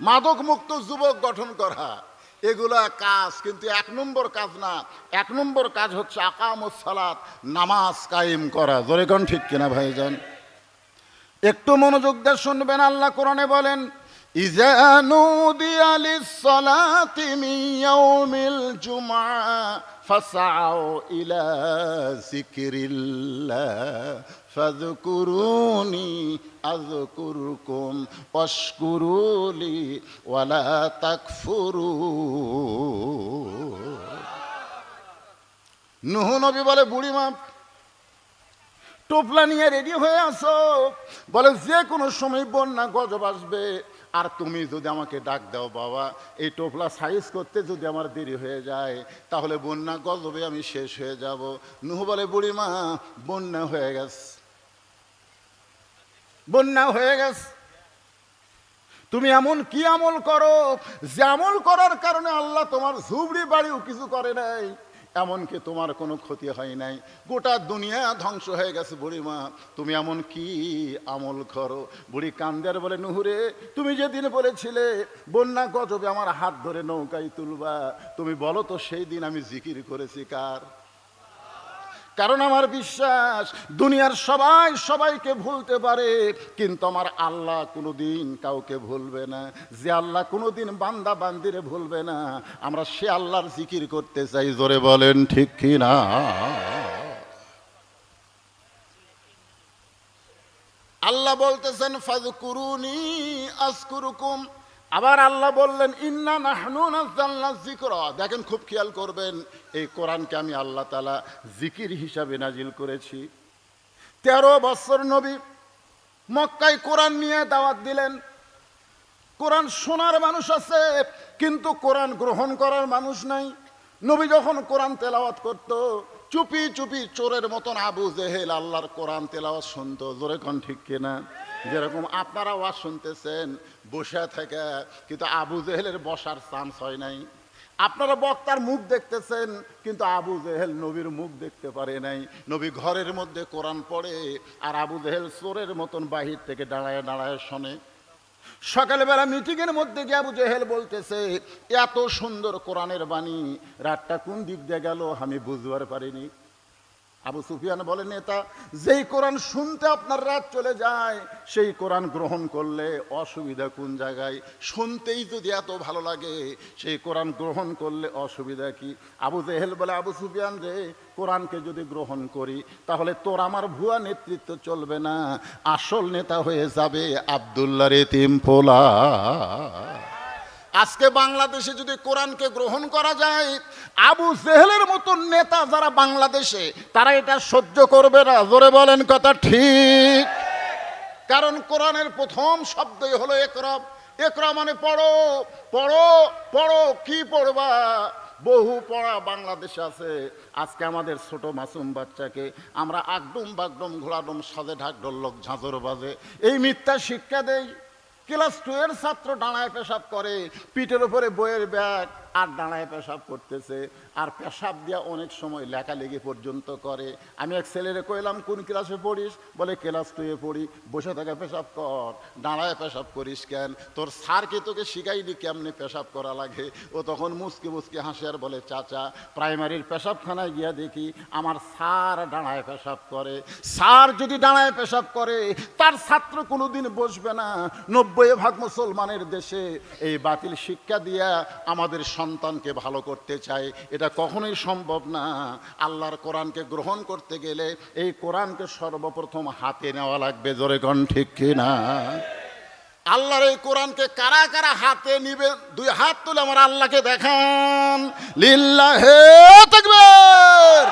মাদক মুক্ত যুবক গঠন করা, এগুলা কাজ, কিন্তু 1 নম্বর কাজ না। 1 নম্বর কাজ হচ্ছে আকামুস সালাত, নামাজ কায়েম করা। জোরে কোন ঠিক কিনা ভাইজান? একটু মনোযোগ দিয়ে শুনবেন। আল্লাহ কোরআনে বলেন ইযা নুদিয়া লিস-সালাতি মিন ইয়াউমিল জুমআ ফাসআউ ইলা যিকরিল্লাহ ফাযকুরুনি আযকুরকুম ওয়াশকুরুলি ওয়ালা তাকফুরুন। নূহ নবী বলে বুড়িমা টোপলা নিয়ে রেডি হয়ে আসো, বলে যে কোনো সময় বন্যা গজব আসবে, আর তুমি যদি আমাকে ডাক দাও বাবা, এই টোপলা সাইজ করতে যদি আমার দেরি হয়ে যায় তাহলে বন্যা গজবে আমি শেষ হয়ে যাব। নূহ বলে বুড়িমা বন্যা হয়ে গেছে, বন্যা হয়ে গেছে, তুমি এমন কি আমল করো যে আমল করার কারণে আল্লাহ তোমার ঝুবড়ি বাড়িও কিছু করে নাই, এমনকি তোমার কোনো ক্ষতি হয় নাই, গোটা দুনিয়া ধ্বংস হয়ে গেছে। বুড়িমা তুমি এমন কি আমল করো? বুড়ি কান্দার বলে নুহুরে তুমি যেদিন বলেছিলে বন্যা গজবে আমার হাত ধরে নৌকায় তুলবা, তুমি বলো তো সেই দিন আমি জিকির করেছি কার? কারণ আমার বিশ্বাস দুনিয়ার সবাই সবাইকে ভুলতে পারে, কিন্তু আমার আল্লাহ কোনোদিন কাউকে ভুলবে না। যে আল্লাহ কোনোদিন বান্দা বান্দিরে ভুলবে না, আমরা সে আল্লাহর জিকির করতে চাই। জোরে বলেন ঠিক কি না? আল্লাহ বলতেছেন ফাযকুরুনি আযকুরুকুম। আবার আল্লাহ বললেন ইন্না নাহনু নাযালনা যিকরা। দেখেন খুব খেয়াল করবেন, এই কোরআনকে আমি আল্লাহ তাআলা জিকির হিসাবে নাজিল করেছি। 13 বছর নবী মক্কায় কোরআন নিয়ে দাওয়াত দিলেন। কোরআন শোনার মানুষ আছে কিন্তু কোরআন গ্রহণ করার মানুষ নাই। নবী যখন কোরআন তেলাওয়াত করত চুপি চুপি চোরের মতন আবু জেহেল আল্লাহর কোরআন তেলাওয়াত শুনতো। জোরে কোন ঠিক কিনা? যেরকম আপনারা ওয়াজ শুনতেছেন বসে থেকে, কিন্তু আবু জেহেলের বসার চান্স হয় নাই। আপনারা বক্তার মুখ দেখতেছেন কিন্তু আবু জেহেল নবীর মুখ দেখতে পারে নাই। নবী ঘরের মধ্যে কোরআন পড়ে আর আবু জেহেল চোরের মতন বাহির থেকে দাঁড়ায় দাঁড়ায় শোনে। সকালবেলা মিটিংয়ের মধ্যে গিয়ে আবু জেহেল বলতেছে এত সুন্দর কোরআনের বাণী, রাতটা কোন দিক দিয়ে গেল আমি বুঝবার পারিনি। আবু সুফিয়ান বলে, নেতা, যেই কোরআন শুনতে আপনার রাত চলে যায় সেই কোরআন গ্রহণ করলে অসুবিধা কোন জায়গায়? শুনতেই যদি এত ভালো লাগে, সেই কোরআন গ্রহণ করলে অসুবিধা কি? আবু জেহেল বলে, আবু সুফিয়ান রে, কোরআনকে যদি গ্রহণ করি তাহলে তোর আমার ভুয়া নেতৃত্ব চলবে না, আসল নেতা হয়ে যাবে আব্দুল্লাহ এতিম পোলা। আজকে বাংলাদেশে যদি কোরআনকে গ্রহণ করা যায়, আবু জেহেলের মতো নেতা যারা বাংলাদেশে, তারা এটা সহ্য করবে না। জোরে বলেন কথা ঠিক। কারণ কোরআনের প্রথম শব্দই হলো ইকরা। ইকরা মানে পড়ো, পড়ো, পড়ো। কি পড়বা? বহু পড়া বাংলাদেশে আছে। আজকে আমাদের ছোট মাসুম বাচ্চাকে আমরা আগডুম বাগডুম ঘোড়াডুম সাজে ঢাক ঢোলক ঝাঁঝর বাজে এই মিথ্যা শিক্ষা দেই। ক্লাস 2 এর ছাত্র ডানায় পেশাব করে, পিঠের উপরে বইয়ের ব্যাগ, আর ডানায় পেশাব করতেছে, আর পেশাব দিয়া অনেক সময় লেখালেখি পর্যন্ত করে। আমি এক ছেলেরে কইলাম, কোন ক্লাসে পড়িস? বলে ক্লাস 2 এ পড়ি। বসে থাকা পেশাব কর, ডানায় পেশাব করিস কেন? তোর স্যারকে তোকে শিখাইনি কেমনে পেশাব করা লাগে? ও তখন মুসকি মুসকি হাসে আর বলে, চাচা, প্রাইমারির পেশাবখানায় গিয়া দেখি আমার স্যার ডানায় পেশাব করে। স্যার যদি ডানায় পেশাব করে, তার ছাত্র কোনোদিন বসবে না। 90% মুসলমানের দেশে এই বাতিল শিক্ষা দিয়া আমাদের সন্তানকে ভালো করতে চাই, এটা কখনোই সম্ভব না। আল্লাহর কোরআনকে গ্রহণ করতে গেলে এই কোরআনকে সর্বপ্রথম হাতে নেওয়া লাগবে। জোরে কোন ঠিক কিনা? আল্লাহর এই কোরআনকে কারা কারা হাতে নিবে? 2 হাত তুলে আমার আল্লাহকে দেখান। লিল্লাহে তাকবীর।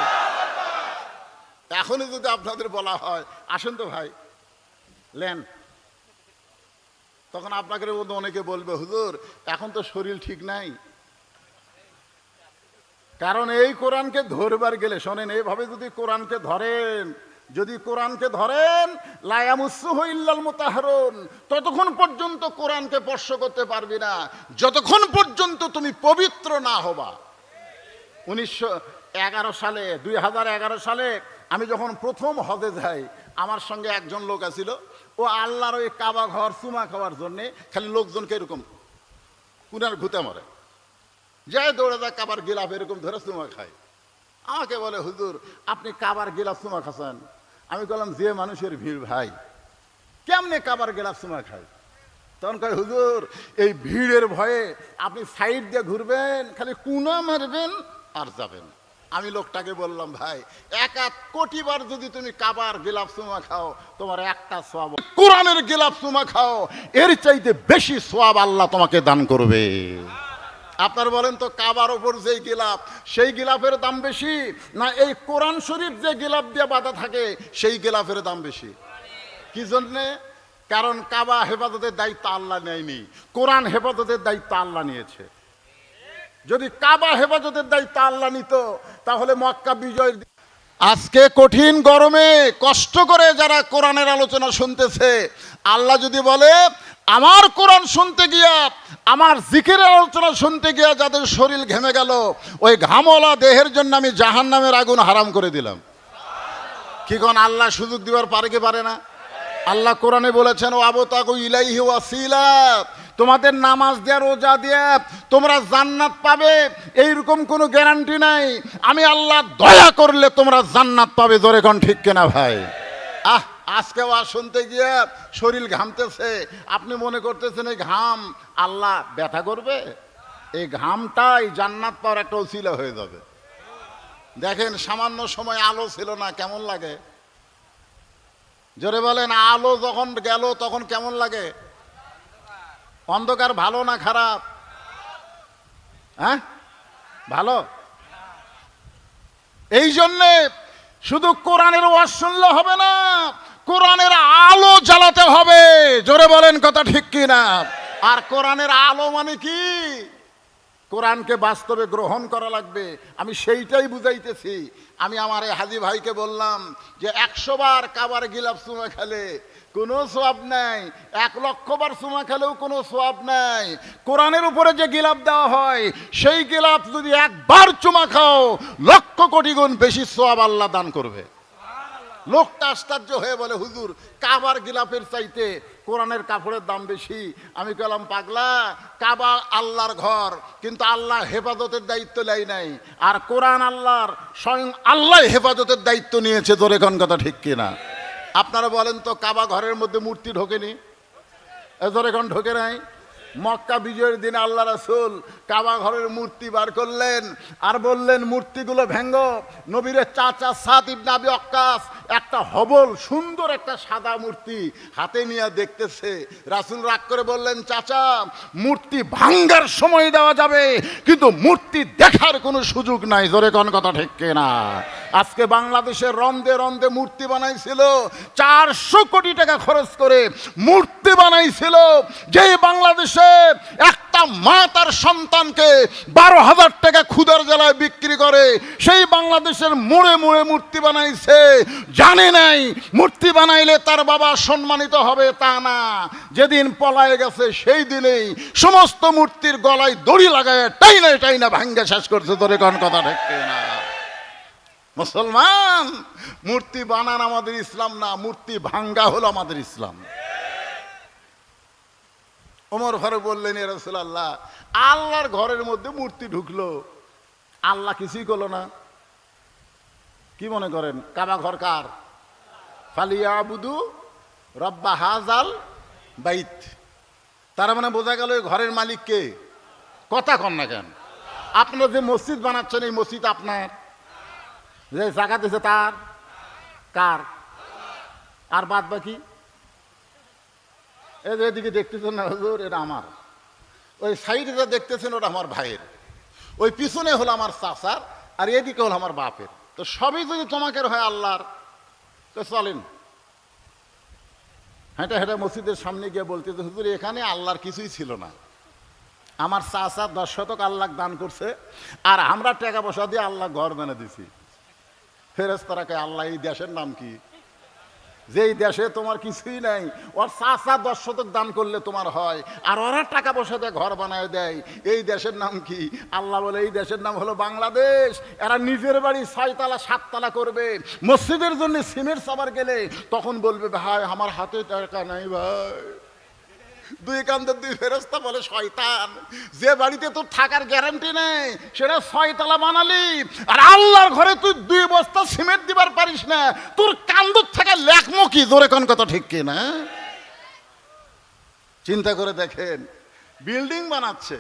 এখনই যদি আপনাদের বলা হয়, আসেন তো ভাই লেন, তখন আপনাকে অনেকে বলবে, হুজুর এখন তো শরীর ঠিক নাই। কারণ এই কোরআনকে ধরবার গেলে, শোনেন, এইভাবে যদি কোরআনকে ধরেন, যদি কোরআনকে ধরেন, লা ইয়ামাসসুহু ইল্লাল মুতাহহারুন, ততক্ষণ পর্যন্ত কোরআনকে স্পর্শ করতে পারবি না যতক্ষণ পর্যন্ত তুমি পবিত্র না হবা। 2011 সালে আমি যখন প্রথম হজে যাই, আমার সঙ্গে একজন লোক আছিল। ও আল্লাহর ওই কাবা ঘর চুমা খাওয়ার জন্যে খালি লোকজনকে এরকম কুনার ঘুতে মারে, যায় দৌড়ে যায় কাবার গিলাফ এরকম ধরে চুমা খায়। আমাকে বলে, হুজুর আপনি কাবার গিলাফ চুমা খাচ্ছেন? আমি বললাম, যে মানুষের ভিড় ভাই, কেমনে কাবার গিলাফ চুমা খায়? তখন কয়, হুজুর এই ভিড়ের ভয়ে আপনি সাইড দিয়ে ঘুরবেন, খালি কুনা মারবেন আর যাবেন। আমি লোকটাকে বললাম, ভাই 1 কোটি বার যদি তুমি কাবার গিলাফ চুমা খাও, তোমার একটা সওয়াব, কোরআনের গিলাফ চুমা খাও, এর চাইতে বেশি সওয়াব আল্লাহ তোমাকে দান করবে। আপনার বলেন তো, কাবার ওপর যেই গিলাফ, সেই গিলাফের দাম বেশি, না এই কোরআন শরীফ যে গিলাফ দিয়ে বাঁধা থাকে সেই গিলাফের দাম বেশি? কি জন্যে? কারণ কাবা হেফাজতের দায়িত্ব আল্লাহ নেয়নি, কোরআন হেফাজতের দায়িত্ব আল্লাহ নিয়েছে। যদি কাবা হেফাজতের দায়িত্ব আল্লাহ নিত, তাহলে মক্কা বিজয়। আজকে কঠিন গরমে কষ্ট করে যারা কোরআনের আলোচনা শুনতেছে, আল্লাহ যদি বলে, আমার কোরআন শুনতে গিয়া, আমার জিকিরের আলোচনা শুনতে গিয়া যাদের শরীর ঘেমে গেল, ওই ঘামওয়ালা দেহের জন্য আমি জাহান্নামের আগুন হারাম করে দিলাম। কি কোন আল্লাহ সুযোগ দিবার পারে কি পারে না? আল্লাহ কোরআনে বলেছেন, ও আবতাগু ইলাইহি ওয়াসিলা, তোমাদের নামাজ দেয়া, রোজা দিয়ে তোমরা জান্নাত পাবে এইরকম কোনো গ্যারান্টি নাই। আমি আল্লাহ দয়া করলে তোমরা জান্নাত পাবে। জোরে কোন ঠিক কিনা ভাই? আজকে ওয়াজ শুনতে গিয়ে শরীর ঘামতেছে, আপনি মনে করতেছেন এই ঘাম আল্লাহ ব্যথা করবে? এই ঘামটাই জান্নাত পাওয়ার একটা ওসিলা হয়ে যাবে। দেখেন, সামান্য সময় আলো ছিল না, কেমন লাগে? জোরে বলেন, আলো যখন গেল তখন কেমন লাগে? অন্ধকার ভালো না খারাপ? হ্যাঁ, ভালো। এই জন্যে শুধু কোরআনের ওয়াজ শুনলে হবে না, কোরআনের আলো জ্বালাতে হবে। জোরে বলেন কথা ঠিক কিনা? আর কোরআনের আলো মানে কি? কোরআনকে বাস্তবে গ্রহণ করা লাগবে। আমি সেইটাই বুঝাইতেছি। আমি আমার এই হাজী ভাইকে বললাম যে 100 বার কাবার গিলাফ চুমা খেলে কোনো সওয়াব নাই, 1 লক্ষ বার চুমা খেলেও কোনো সওয়াব নাই। কোরআনের উপরে যে গিলাফ দেওয়া হয়, সেই গিলাফ যদি 1 বার চুমা খাও, লক্ষ কোটি গুণ বেশি সওয়াব আল্লাহ দান করবে। লোকটা আশ্চর্য হয়ে বলে, হুজুর কাবার গিলাফের চাইতে কোরআনের কাপড়ের দাম বেশি। আমি বললাম, পাগলা, কাবা আল্লাহর ঘর, কিন্তু আল্লাহ হেফাজতের দায়িত্ব নেয় নাই, আর কোরআন আল্লাহর, স্বয়ং আল্লাহ হেফাজতের দায়িত্ব নিয়েছে। জোরে কোন কথা ঠিক কিনা? আপনারা বলেন তো, কাবা ঘরের মধ্যে মূর্তি ঢোকেনি? জোরে কোন ঢোকে নাই? মক্কা বিজয়ের দিন আল্লাহ রাসূল কাবা ঘরের মূর্তি বার করলেন আর বললেন, মূর্তিগুলো ভেঙ্গো। নবীর চাচা সাদ ইবনে আবি ওয়াক্কাস একটা হবল সুন্দর একটা সাদা মূর্তি হাতে নিয়ে দেখতেছে। রাসূল রাগ করে বললেন, চাচা, মূর্তি ভাঙ্গার সময় দেওয়া যাবে, কিন্তু মূর্তি দেখার কোনো সুযোগ নাই। জোরে কোন কথা ঠিক কিনা? আজকে বাংলাদেশের রন্দে রন্দে মূর্তি বানাইছিল, 400 কোটি টাকা খরচ করে মূর্তি বানাইছিল। যে বাংলাদেশে একটা মা তার সন্তানকে 12,000 টাকা ক্ষুধার জ্বালায় বিক্রি করে, সেই বাংলাদেশের মোড়ে মোড়ে মূর্তি বানাইছে। জানে নাই মূর্তি বানাইলে তার বাবা সম্মানিত হবে, তা না। যেদিন পলায়ে গেছে সেই দিনেই সমস্ত মূর্তির গলায় দড়ি লাগায় টাইনা টাইনা ভাঙ্গা শেষ করছে। তোরে কোন কথা ঠিক না? মুসলমান, মূর্তি বানান আমাদের ইসলাম না, মূর্তি ভাঙ্গা হলো আমাদের ইসলাম। ওমর ফারুক বললেন, ইয়া রাসূলুল্লাহ, আল্লাহর ঘরের মধ্যে মূর্তি ঢুকলো, আল্লাহ কিছুই করলো না। কি মনে করেন কাবা ঘর কার? ফালিয়াবুদু রব্বা হাযাল বাইত। তার মানে বোঝা গেল ঘরের মালিক কে? কথা কন না কেন? আপনারা যে মসজিদ বানাচ্ছেন, এই মসজিদ আপনার? যে জায়গা দিয়েছে তার? কার? আর বাদ বাকি এদিকে দেখতেছেন না হুজুর, এটা আমার। ওই সাইডে যা দেখতেছেন ওটা আমার ভাইয়ের, ওই পিছনে হলো আমার চাচার, আর এদিকে হলো আমার বাপের। তো সবই যদি তোমাকে হয় আল্লাহর, তো চলেন। হেঁটে হেঁটে মসজিদের সামনে গিয়ে বলতেছে, হুজুর এখানে আল্লাহর কিছুই ছিল না, আমার চাচা 10 শতক আল্লাহ দান করছে, আর আমরা টাকা পয়সা দিয়ে আল্লাহ ঘর বানিয়ে দিছি। ফেরেশতারা কয়, আল্লাহ এই দেশের নাম কি? যেই দেশে তোমার কিছুই নাই, ওর চাচা 10 শতক দান করলে তোমার হয়, আর ওরা টাকা পয়সা দিয়ে ঘর বানায় দেয়, এই দেশের নাম কি? আল্লাহ বলে, এই দেশের নাম হলো বাংলাদেশ। এরা নিজের বাড়ি 6 তলা 7 তলা করবে, মসজিদের জন্য সিমেন্ট সাবার গেলে তখন বলবে, ভাই আমার হাতে টাকা নাই ভাই। দুই কান্দের দুই ফেরেশতা বলে, শয়তান, যে বাড়িতে তোর থাকার গ্যারান্টি নেই সেটা 6 তলা বানালি, আর আল্লাহর ঘরে তুই 2 বস্তা সিমেন্ট দিবার পারিস না, তোর কান্দর থাকা লেখমো কি? জোরে কোন কথা ঠিক কি না? চিন্তা করে দেখেন, বিল্ডিং বানাচ্ছে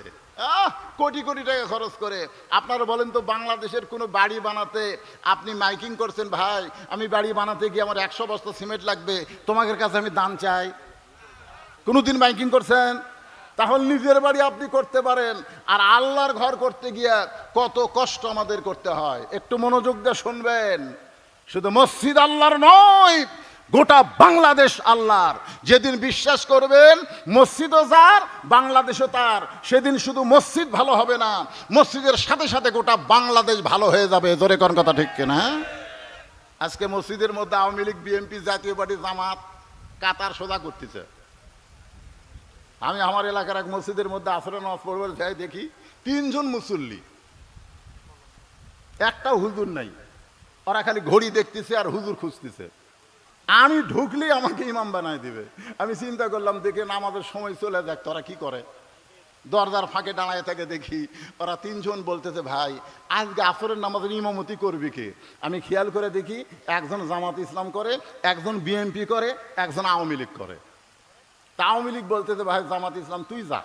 কোটি কোটি টাকা খরচ করে। আপনারা বলেন তো, বাংলাদেশের কোনো বাড়ি বানাতে আপনি মাইকিং করছেন, ভাই আমি বাড়ি বানাতে গিয়ে আমার 100 বস্তা সিমেন্ট লাগবে, তোমাদের কাছে আমি দান চাই? কোনোদিন মাইকিং করছেন? তাহলে নিজের বাড়ি আপনি করতে পারেন, আর আল্লাহর ঘর করতে গিয়ে কত কষ্ট আমাদের করতে হয়। একটু মনোযোগ দিয়ে শুনবেন। শুধু মসজিদ আল্লাহর নয়, গোটা বাংলাদেশ আল্লাহর। যেদিন বিশ্বাস করবেন মসজিদও যার, বাংলাদেশও তার, সেদিন শুধু মসজিদ ভালো হবে না, মসজিদের সাথে সাথে গোটা বাংলাদেশ ভালো হয়ে যাবে। জোরে কোন কথা ঠিক কিনা? আজকে মসজিদের মধ্যে আওয়ামী লীগ, বিএনপি, জাতীয় পার্টি, জামাত কাতার সোজা করতেছে। আমি আমার এলাকার এক মসজিদের মধ্যে আসরে নামাজ পড়বার যাই, দেখি 3 জন মুসল্লি, একটা হুজুর নাই। ওরা খালি ঘড়ি দেখতেছে আর হুজুর খুঁজতেছে। আমি ঢুকলেই আমাকে ইমাম বানায় দিবে। আমি চিন্তা করলাম, দেখে নামাজের সময় চলে যাক, তোরা কি করে? দরজার ফাঁকে দাঁড়ায় থাকে, দেখি ওরা 3 জন বলতেছে, ভাই আজকে আসরের নামাজের ইমামতি করবি কে? আমি খেয়াল করে দেখি, একজন জামাত ইসলাম করে, একজন বিএনপি করে, একজন আওয়ামী লীগ করে। তা আওয়ামী লীগ বলতেছে, ভাই জামাত ইসলাম তুই যা।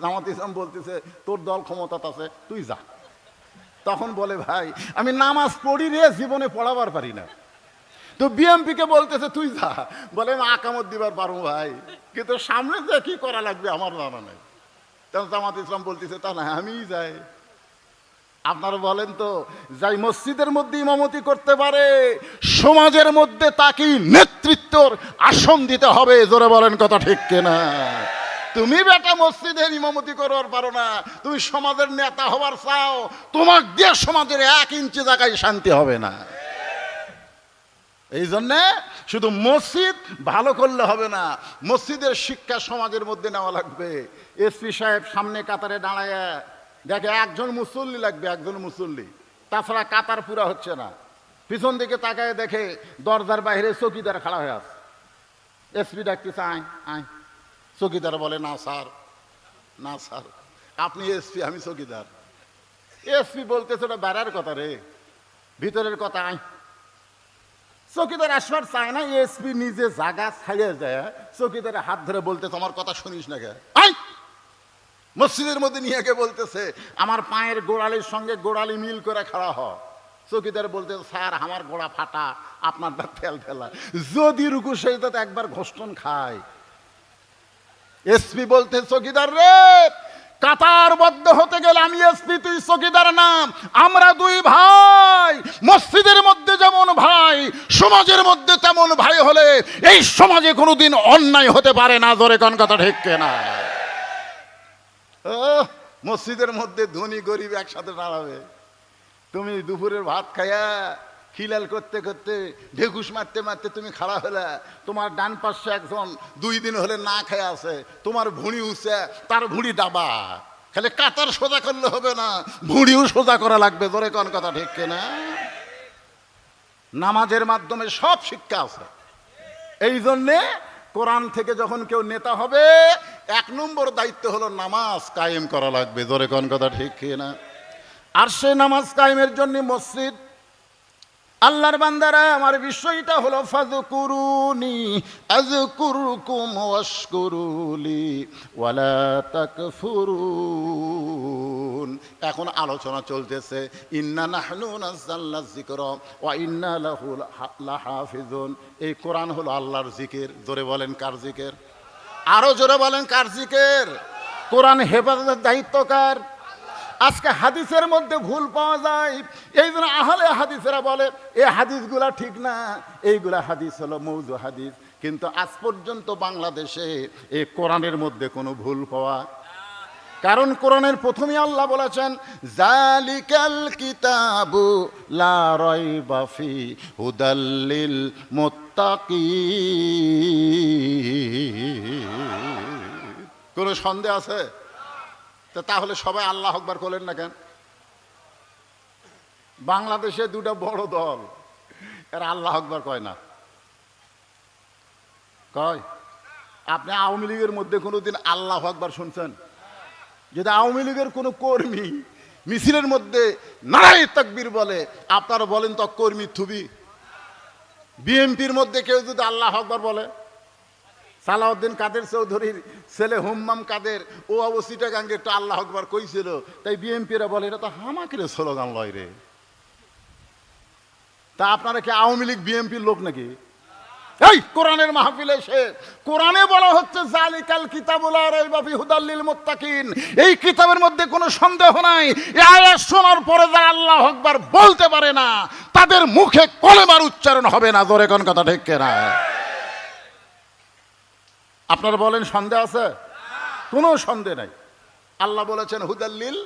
জামাত ইসলাম বলতেছে, তোর দল ক্ষমতাতে আছে, তুই যা। তখন বলে, ভাই আমি নামাজ পড়ি রে, জীবনে পড়াবার পারি না। তো বিএমপিকে বলতেছে, তুই যা। বলে, আমি আকামত দিবার পারবো ভাই, কিন্তু সামনে যে কি করা লাগবে আমার জানা নেই। তখন জামাত ইসলাম বলতেছে, তাহলে আমিই যাই। আপনারা বলেন তো, যাই মসজিদের মধ্যে ইমামতি করতে পারে, সমাজের মধ্যে তাকে নেতৃত্বর আসন দিতে হবে। জোরে বলেন কথা ঠিক কিনা? তুমি বেটা মসজিদের ইমামতি করবার পারো না, তুমি সমাজের নেতা হবার চাও, তোমাক দিয়ে সমাজের 1 ইঞ্চি জায়গায় শান্তি হবে না। এই জন্যে শুধু মসজিদ ভালো করলে হবে না, মসজিদের শিক্ষা সমাজের মধ্যে নেওয়া লাগবে। এসপি সাহেব সামনে কাতারে দাঁড়ায় দেখে একজন মুসল্লি লাগবে, একজন মুসল্লি, তাছাড়া কাতার পুরা হচ্ছে না। পিছন দিকে তাকায় দেখে দরজার বাইরে চৌকিদার খাড়া হয়ে আছে। এসপি ডাকতেছে, আয় আয়। চৌকিদার বলে, না স্যার, না স্যার, আপনি এসপি, আমি চৌকিদার। এসপি বলতেছে, ওটা বেড়ার কথা রে, ভিতরের কথা, আয়। চৌকিদার আসবার চায় না, এসপি নিজে জাগা ছাইয়ে যায়, চৌকিদারের হাত ধরে বলতেছে, আমার কথা শুনিস না কে, আয়। মসজিদের মধ্যে নিয়ে গিয়ে বলতেছে, আমার পায়ের গোড়ালির সঙ্গে গোড়ালি মিল করে খাড়া হ। চৌকিদার বলতে, স্যার আমার গোড়া ফাটা, আপনার দাঁত ফেল ফেলা, যদি রুকু সেজদাতে একবার ঘোষণ খায়। এসপি বলতে, চৌকিদার রে, কাতারবদ্ধ হতে গেলে আমি এসপি, তুই চৌকিদার নাম, আমরা দুই ভাই। মসজিদের মধ্যে যেমন ভাই, সমাজের মধ্যে তেমন ভাই হলে এই সমাজে কোনোদিন অন্যায় হতে পারে না। জোরে কোন কথা ঠিক না? মসজিদের মধ্যে ধনী গরিব একসাথে দাঁড়াবে। তুমি দুপুরের ভাত খাইয়া খিলাল করতে করতে ঢেকুস মারতে মারতে তুমি খাড়া হলে, তোমার ডান পাশে একজন 2 দিন হলে না খায় আছে, তোমার ভুঁড়ি উঠছে, তার ভুঁড়ি ডাবা। খালি কাতার সোজা করলে হবে না, ভুঁড়িও সোজা করা লাগবে। জোরে কোন কথা ঠিক না? নামাজের মাধ্যমে সব শিক্ষা আছে। এই জন্যে কোরআন থেকে যখন কেউ নেতা হবে, 1 নম্বর দায়িত্ব হলো নামাজ কায়েম করা লাগবে। জোরে কোন কথা ঠিক না? আর সে নামাজ কায়েমের জন্য মসজিদ। আল্লাহর বান্দারা, আমার বিষয়টা হলো ফাযকুরুনি আযকুরকুম ওয়াশকুরুলি ওয়ালা তাকফুরুন। এখন আলোচনা চলতেছে, ইন্না নাহনু নাযালনা যিকরা ওয়া ইন্না লাহু লাহাফিজুন। এই কোরআন হলো আল্লাহর জিকির। জোরে বলেন, কার জিকির? আরো জোরে বলেন, কার জিকির? কোরআন হেফাজতের দায়িত্ব কার? আজকে হাদিসের মধ্যে ভুল পাওয়া যায়, এই জন্য আহলে হাদিসেরা বলে এই হাদিসগুলা ঠিক না, এইগুলা হাদিস হলো মৌজু হাদিস। কিন্তু আজ পর্যন্ত বাংলাদেশে এই কোরআনের মধ্যে কোনো ভুল পাওয়া, কারণ কোরআনের প্রথমেই আল্লাহ বলেছেন, জালিকাল কিতাবু লা রাইবা ফি হুদাল লিল মুত্তাকিন। কোনো সন্দেহ আছে? তাহলে সবাই আল্লাহ আকবার করলেন না কেন? বাংলাদেশে 2টা বড় দল, এরা আল্লাহ আকবার কয় না। কয়? আপনি আওয়ামী লীগের মধ্যে কোনোদিন আল্লাহ আকবার শুনছেন? যদি আওয়ামী লীগের কোনো কর্মী মিছিলের মধ্যে নারায়ে তাকবীর বলে, আপনারা বলেন তো কর্মী থুবি? বিএনপির মধ্যে কেউ যদি আল্লাহ আকবার বলে, সালাউদ্দিন কাদের চৌধুরীর ছেলে হুম্মাম কাদের, ও অবস্থিটা গাঙ্গে একটু আল্লাহ আকবার কইছিল, তাই বিএনপিরা বলে এটা তো হামাকের স্লোগান লয় রে। তা আপনারা কি আওয়ামী লীগ বিএনপির লোক নাকি? এই কোরআনের মাহফিলে এসে কোরআনে বলা হচ্ছে, জালিকাল কিতাবু লা রাইবা ফি হুদাল লিল মুত্তাকিন। এই কিতাবের মধ্যে কোনো সন্দেহ নাই। এই আয়াত শোনার পরে যারা আল্লাহ আকবার বলতে পারে না, তাদের মুখে কলেমার উচ্চারণ হবে না। জোরে কোন কথা ঠিক না? আপনারা বলেন সন্দেহ আছে? কোনো সন্দেহ নাই। আল্লাহ বলেছেন হুদাল্লিল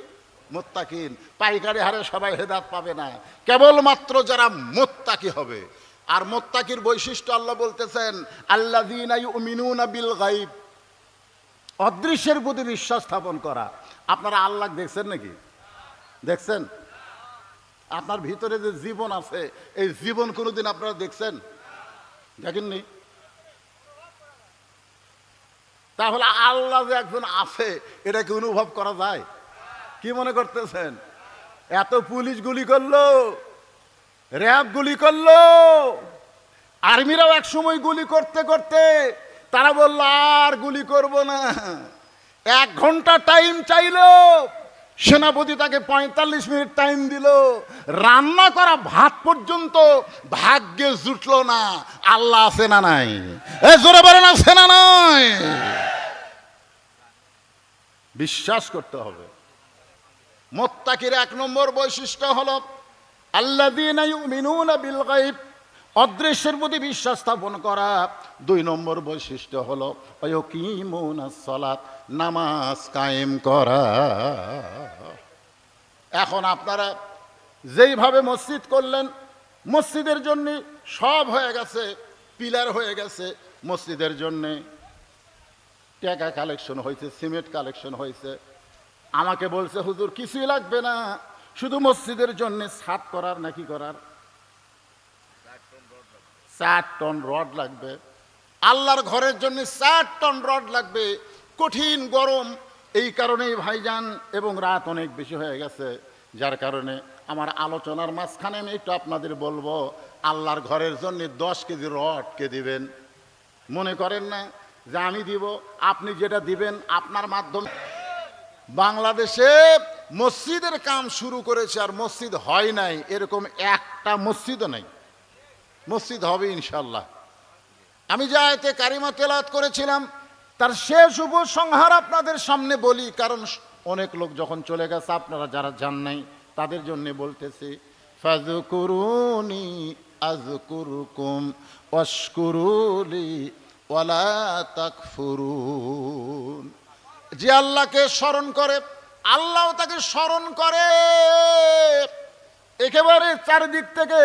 মুত্তাকিন। পাইকারি হারে সবাই হেদায়েত পাবে না, কেবলমাত্র যারা মুত্তাকি হবে। আর মুত্তাকির বৈশিষ্ট্য আল্লাহ বলতেছেন, আল্লাযীনা ইউমিনুনা বিল গায়ব, অদৃশ্যের প্রতি বিশ্বাস স্থাপন করা। আপনারা আল্লাহ দেখছেন নাকি? দেখছেন? আপনার ভিতরে যে জীবন আছে, এই জীবন কোনোদিন আপনারা দেখছেন? দেখেননি? তাহলে আল্লাহ যে একজন আছে, এটা কি অনুভব করা যায়? কি মনে করতেছেন? এত পুলিশ গুলি করলো, র্যাব গুলি করলো, আর্মিরাও এক সময় গুলি করতে করতে তারা বলল আর গুলি করব না। 1 ঘন্টা টাইম চাইলো, সেনাপতি তাকে 45 মিনিট টাইম দিল। রান্না করা ভাত পর্যন্ত ভাগ্যে জুটলো না। আল্লাহ আছে না নাই? জোরে বলেন, আছে না নাই? বিশ্বাস করতে হবে। মুত্তাকির 1 নম্বর বৈশিষ্ট্য হলো আল্লাযীনা ইউমিনুনা বিল গায়ব, অদৃশ্যের প্রতি বিশ্বাস স্থাপন করা। 2 নম্বর বৈশিষ্ট্য হলো ওয়াকিমুনাস সালাত, নামাজ কায়েম করা। এখন আপনারা যেইভাবে মসজিদ করলেন, মসজিদের জন্য সব হয়ে গেছে, পিলার হয়ে গেছে মসজিদের জন্যে, টাকা কালেকশন হয়েছে, সিমেন্ট কালেকশন হয়েছে। আমাকে বলছে হুজুর কিছুই লাগবে না, শুধু মসজিদের জন্য ছাদ করার নাকি করার। 4 টন রড লাগবে, আল্লাহর ঘরের জন্য 4 টন রড লাগবে, কঠিন গরম। এই কারণেই ভাইজান, এবং রাত অনেক বেশি হয়ে গেছে, যার কারণে আমার আলোচনার মাঝখানে আমি একটু আপনাদের বলবো, আল্লাহর ঘরের জন্য 10 কেজি রড কে দিবেন? মনে করেন না যে আমি দিব, আপনি যেটা দিবেন আপনার মাধ্যমে। বাংলাদেশে মসজিদের কাম শুরু করেছে আর মসজিদ হয় নাই, এরকম একটা মসজিদও নাই। মসজিদ হবে ইনশাল্লাহ। আমি যে আয়াতে কারিমা তেলাওয়াত করেছিলাম তার শেষ উপসংহার আপনাদের সামনে বলি, কারণ অনেক লোক যখন চলে গেছে, আপনারা যারা জান নাই তাদের জন্য বলতেছি, ফাযকুরুনি আযকুরকুম ওয়াশকুরুলি ওয়ালা তাকফুরুন। যে আল্লাহকে স্মরণ করে আল্লাহও তাকে স্মরণ করে। একেবারে চারিদিক থেকে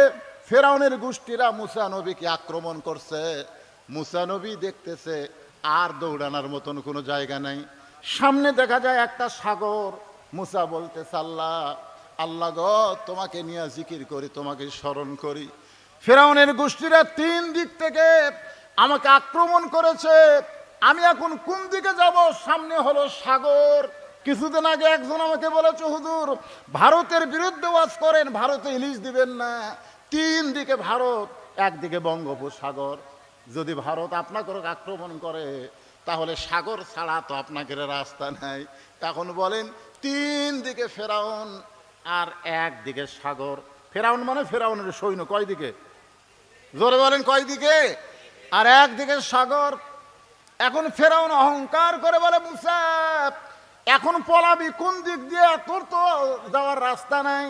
ফেরাউনের গোষ্ঠীরা মুসা নবীকে আক্রমণ করছে। মুসা নবী দেখতেছে আর দৌড়ানোর মতন কোনো জায়গা নাই। সামনে দেখা যায় একটা সাগর। মুসা বলতেছে, আল্লাহ আল্লাহ গো, তোমাকে নিয়ে জিকির করি, তোমাকে স্মরণ করি। ফেরাউনের গোষ্ঠীরা 3 দিক থেকে আমাকে আক্রমণ করেছে, আমি এখন কোন দিকে যাব? সামনে হলো সাগর। কিছুদিন আগে একজন আমাকে বলেছে, হুজুর ভারতের বিরুদ্ধে ওয়াজ করেন, ভারতে ইলিশ দিবেন না। 3 দিকে ভারত, একদিকে বঙ্গোপসাগর। যদি ভারত আপনাকে আক্রমণ করে তাহলে সাগর ছাড়া তো আপনাকে রাস্তা নাই। এখন বলেন, 3 দিকে ফেরাউন আর একদিকে সাগর। ফেরাউন মানে ফেরাউনের সৈন্য কয় দিকে? জোরে বলেন, কয় দিকে? আর একদিকে সাগর। এখন ফেরাউন অহংকার করে বলে, মুসা এখন পলাবি কোন দিক দিয়ে? তোর তো যাওয়ার রাস্তা নাই।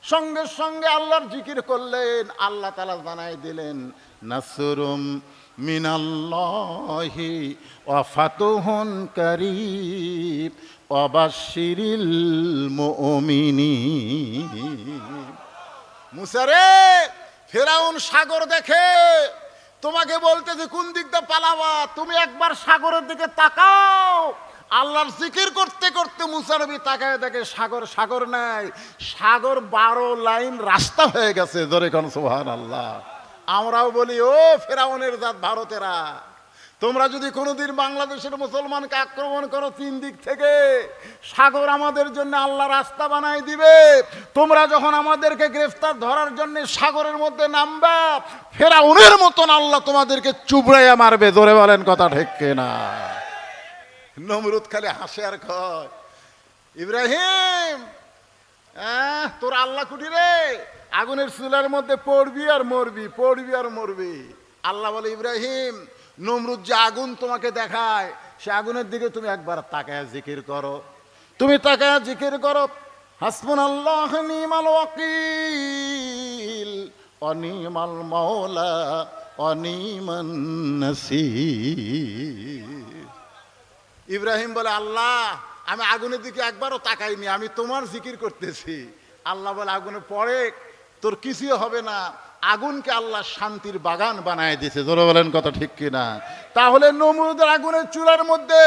সঙ্গে সঙ্গে আল্লাহর জিকির করলেন, আল্লাহ তাআলা জানাই দিলেন, নাসরুম মিনাল্লাহি ওয়া ফাতুহুন কারীব ওয়া বাশশিরিল মুমিনিন। মুসা রে, ফেরাউন সাগর দেখে তোমাকে বলতে যে কোন দিক দিয়ে পালাবা, তুমি একবার সাগরের দিকে তাকাও। আল্লাহর জিকির করতে করতে মুসা নবী তাকায় দেখে সাগর, সাগর নাই, সাগর 12 লাইন রাস্তা হয়ে গেছে। জোরে কোন সুবহানাল্লাহ। আমরাও বলি, ও ফেরাউনের জাত ভারতেরা, তোমরা যদি কোনোদিন বাংলাদেশের মুসলমানকে আক্রমণ করো 3 দিক থেকে, সাগর আমাদের জন্য আল্লাহ রাস্তা বানাই দিবে। তোমরা যখন আমাদেরকে গ্রেফতার ধরার জন্য সাগরের মধ্যে নামবা, ফেরাউনের মতন আল্লাহ তোমাদেরকে চুবড়াইয়া মারবে। জোরে বলেন কথা ঠিক কিনা? নমরুদ খালি হাসে আর কয়, ইব্রাহিম তোর আল্লাহ কুটি রে, আগুনের চুলার মধ্যে পড়বি আর মরবি, পড়বি আর মরবি। আল্লাহ বলে, ইব্রাহিম নমরুদ যে আগুন তোমাকে দেখায়, সে আগুনের দিকে তুমি একবার তাকায়া জিকির করো। তুমি তাকায়া জিকির করো, হাসবুনাল্লাহু নিমাল ওয়াকিল ওয়া নিমাল মাওলা ওয়া নিমান নাসির। ইব্রাহিম বলে, আল্লাহ আমি আগুনের দিকে একবারও তাকাইনি, আমি তোমার জিকির করতেছি। আল্লাহ বলে, আগুনে পড়ে তোর কিছুই হবে না। আগুনকে আল্লাহ শান্তির বাগান বানায় দিয়েছে। জোরে বলেন কথা ঠিক কিনা? তাহলে নমরুদের আগুনের চুলার মধ্যে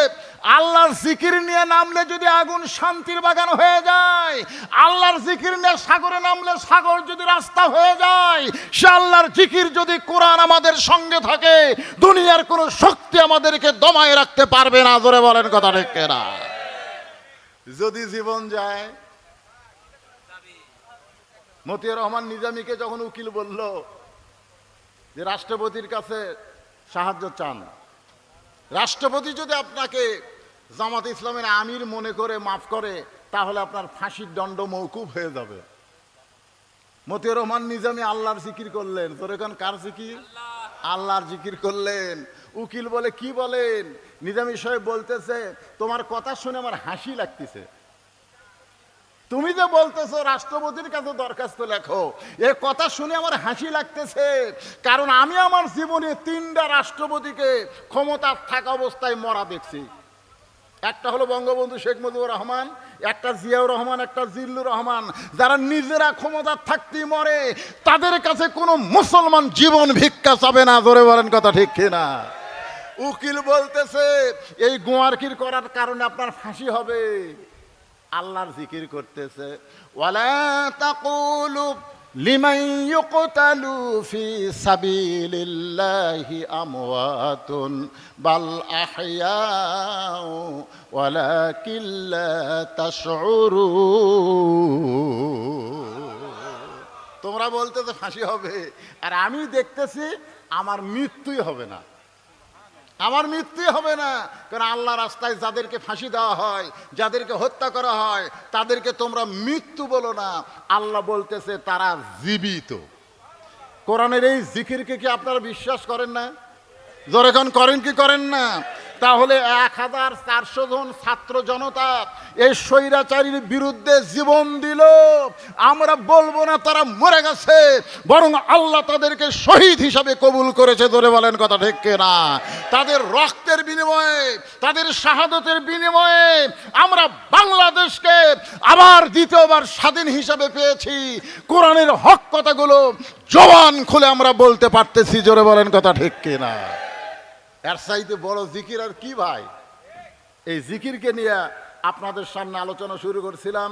আল্লাহর জিকির নিয়ে নামলে যদি আগুন শান্তির বাগান হয়ে যায়, আল্লাহর জিকির নিয়ে সাগরে নামলে সাগর যদি রাস্তা হয়ে যায়, সে আল্লাহর জিকির যদি কোরআন আমাদের সঙ্গে থাকে, দুনিয়ার কোনো শক্তি আমাদেরকে দমায় রাখতে পারবে না। জোরে বলেন কথা ঠিক কিনা? যদি জীবন যায়, মতিয়ার রহমান নিজামীকে যখন উকিল বলল যে রাষ্ট্রপতির কাছে সাহায্য চান, রাষ্ট্রপতি যদি আপনাকে জামাতে ইসলামের আমির মনে করে মাফ করে, তাহলে আপনার ফাঁসির দণ্ড মওকুফ হয়ে যাবে। মতিয়ার রহমান নিজামী আল্লাহর জিকির করলেন। তোর এখন কার জিকির? আল্লাহর জিকির করলেন। উকিল বলে, কি বলেন? নিজামী সাহেব বলতেছে, তোমার কথা শুনে আমার হাসি লাগতেছে। তুমি যে বলতেছো রাষ্ট্রপতির কাছে দরখাস্ত লেখো, এ কথা শুনে আমার হাসি লাগতেছে। কারণ আমি আমার জীবনে 3টা রাষ্ট্রপতিকে ক্ষমতা থাকা অবস্থায় মরা দেখছি। একটা হলো বঙ্গবন্ধু শেখ মুজিবুর রহমান, একটা জিয়াউর রহমান, একটা জিল্লুর রহমান। যারা নিজেরা ক্ষমতা থাকতেই মরে, তাদের কাছে কোনো মুসলমান জীবন ভিক্ষা চাবে না। জোরে বলেন কথা ঠিক কিনা? উকিল বলতেছে, এই গোয়ারকির করার কারণে আপনার ফাঁসি হবে। আল্লাহর জিকির করতেছে, ওয়ালা তাকুলু লিমান ইউকতালু ফি সাবিলিল্লাহি আমওয়াতুন বাল আহইয়াউ ওয়ালাকিন লা তাশউরুন। তোমরা বলতেছো ফাঁসি হবে, আর আমি দেখতেছি আমার মৃত্যুই হবে না, আমার মৃত্যুই হবে না। কারণ আল্লাহ রাস্তায় যাদেরকে ফাঁসি দেওয়া হয়, যাদেরকে হত্যা করা হয়, তাদেরকে তোমরা মৃত্যু বলো না, আল্লাহ বলতেছে তারা জীবিত। কোরআনের এই জিকিরকে কি আপনারা বিশ্বাস করেন না? জোরে করেন কি করেন না? তাহলে 1400 জন ছাত্র জনতা এই স্বৈরাচারীর বিরুদ্ধে জীবন দিল, আমরা বলবো না তারা মরে গেছে, বরং আল্লাহ তাদেরকে শহীদ হিসাবে কবুল করেছে। ধরে বলেন কথা ঠিক কিনা? তাদের রক্তের বিনিময়ে, তাদের শাহাদতের বিনিময়ে আমরা বাংলাদেশকে আবার দ্বিতীয়বার স্বাধীন হিসাবে পেয়েছি। কোরআনের হক কথাগুলো জবান খুলে আমরা বলতে পারতেছি। জোরে বলেন কথা ঠিক কিনা? এর চাইতে বড় জিকির আর কি ভাই? এই জিকিরকে নিয়ে আপনাদের সামনে আলোচনা শুরু করছিলাম,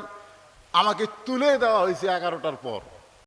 আমাকে তুলে দেওয়া হয়েছে 11টার পর।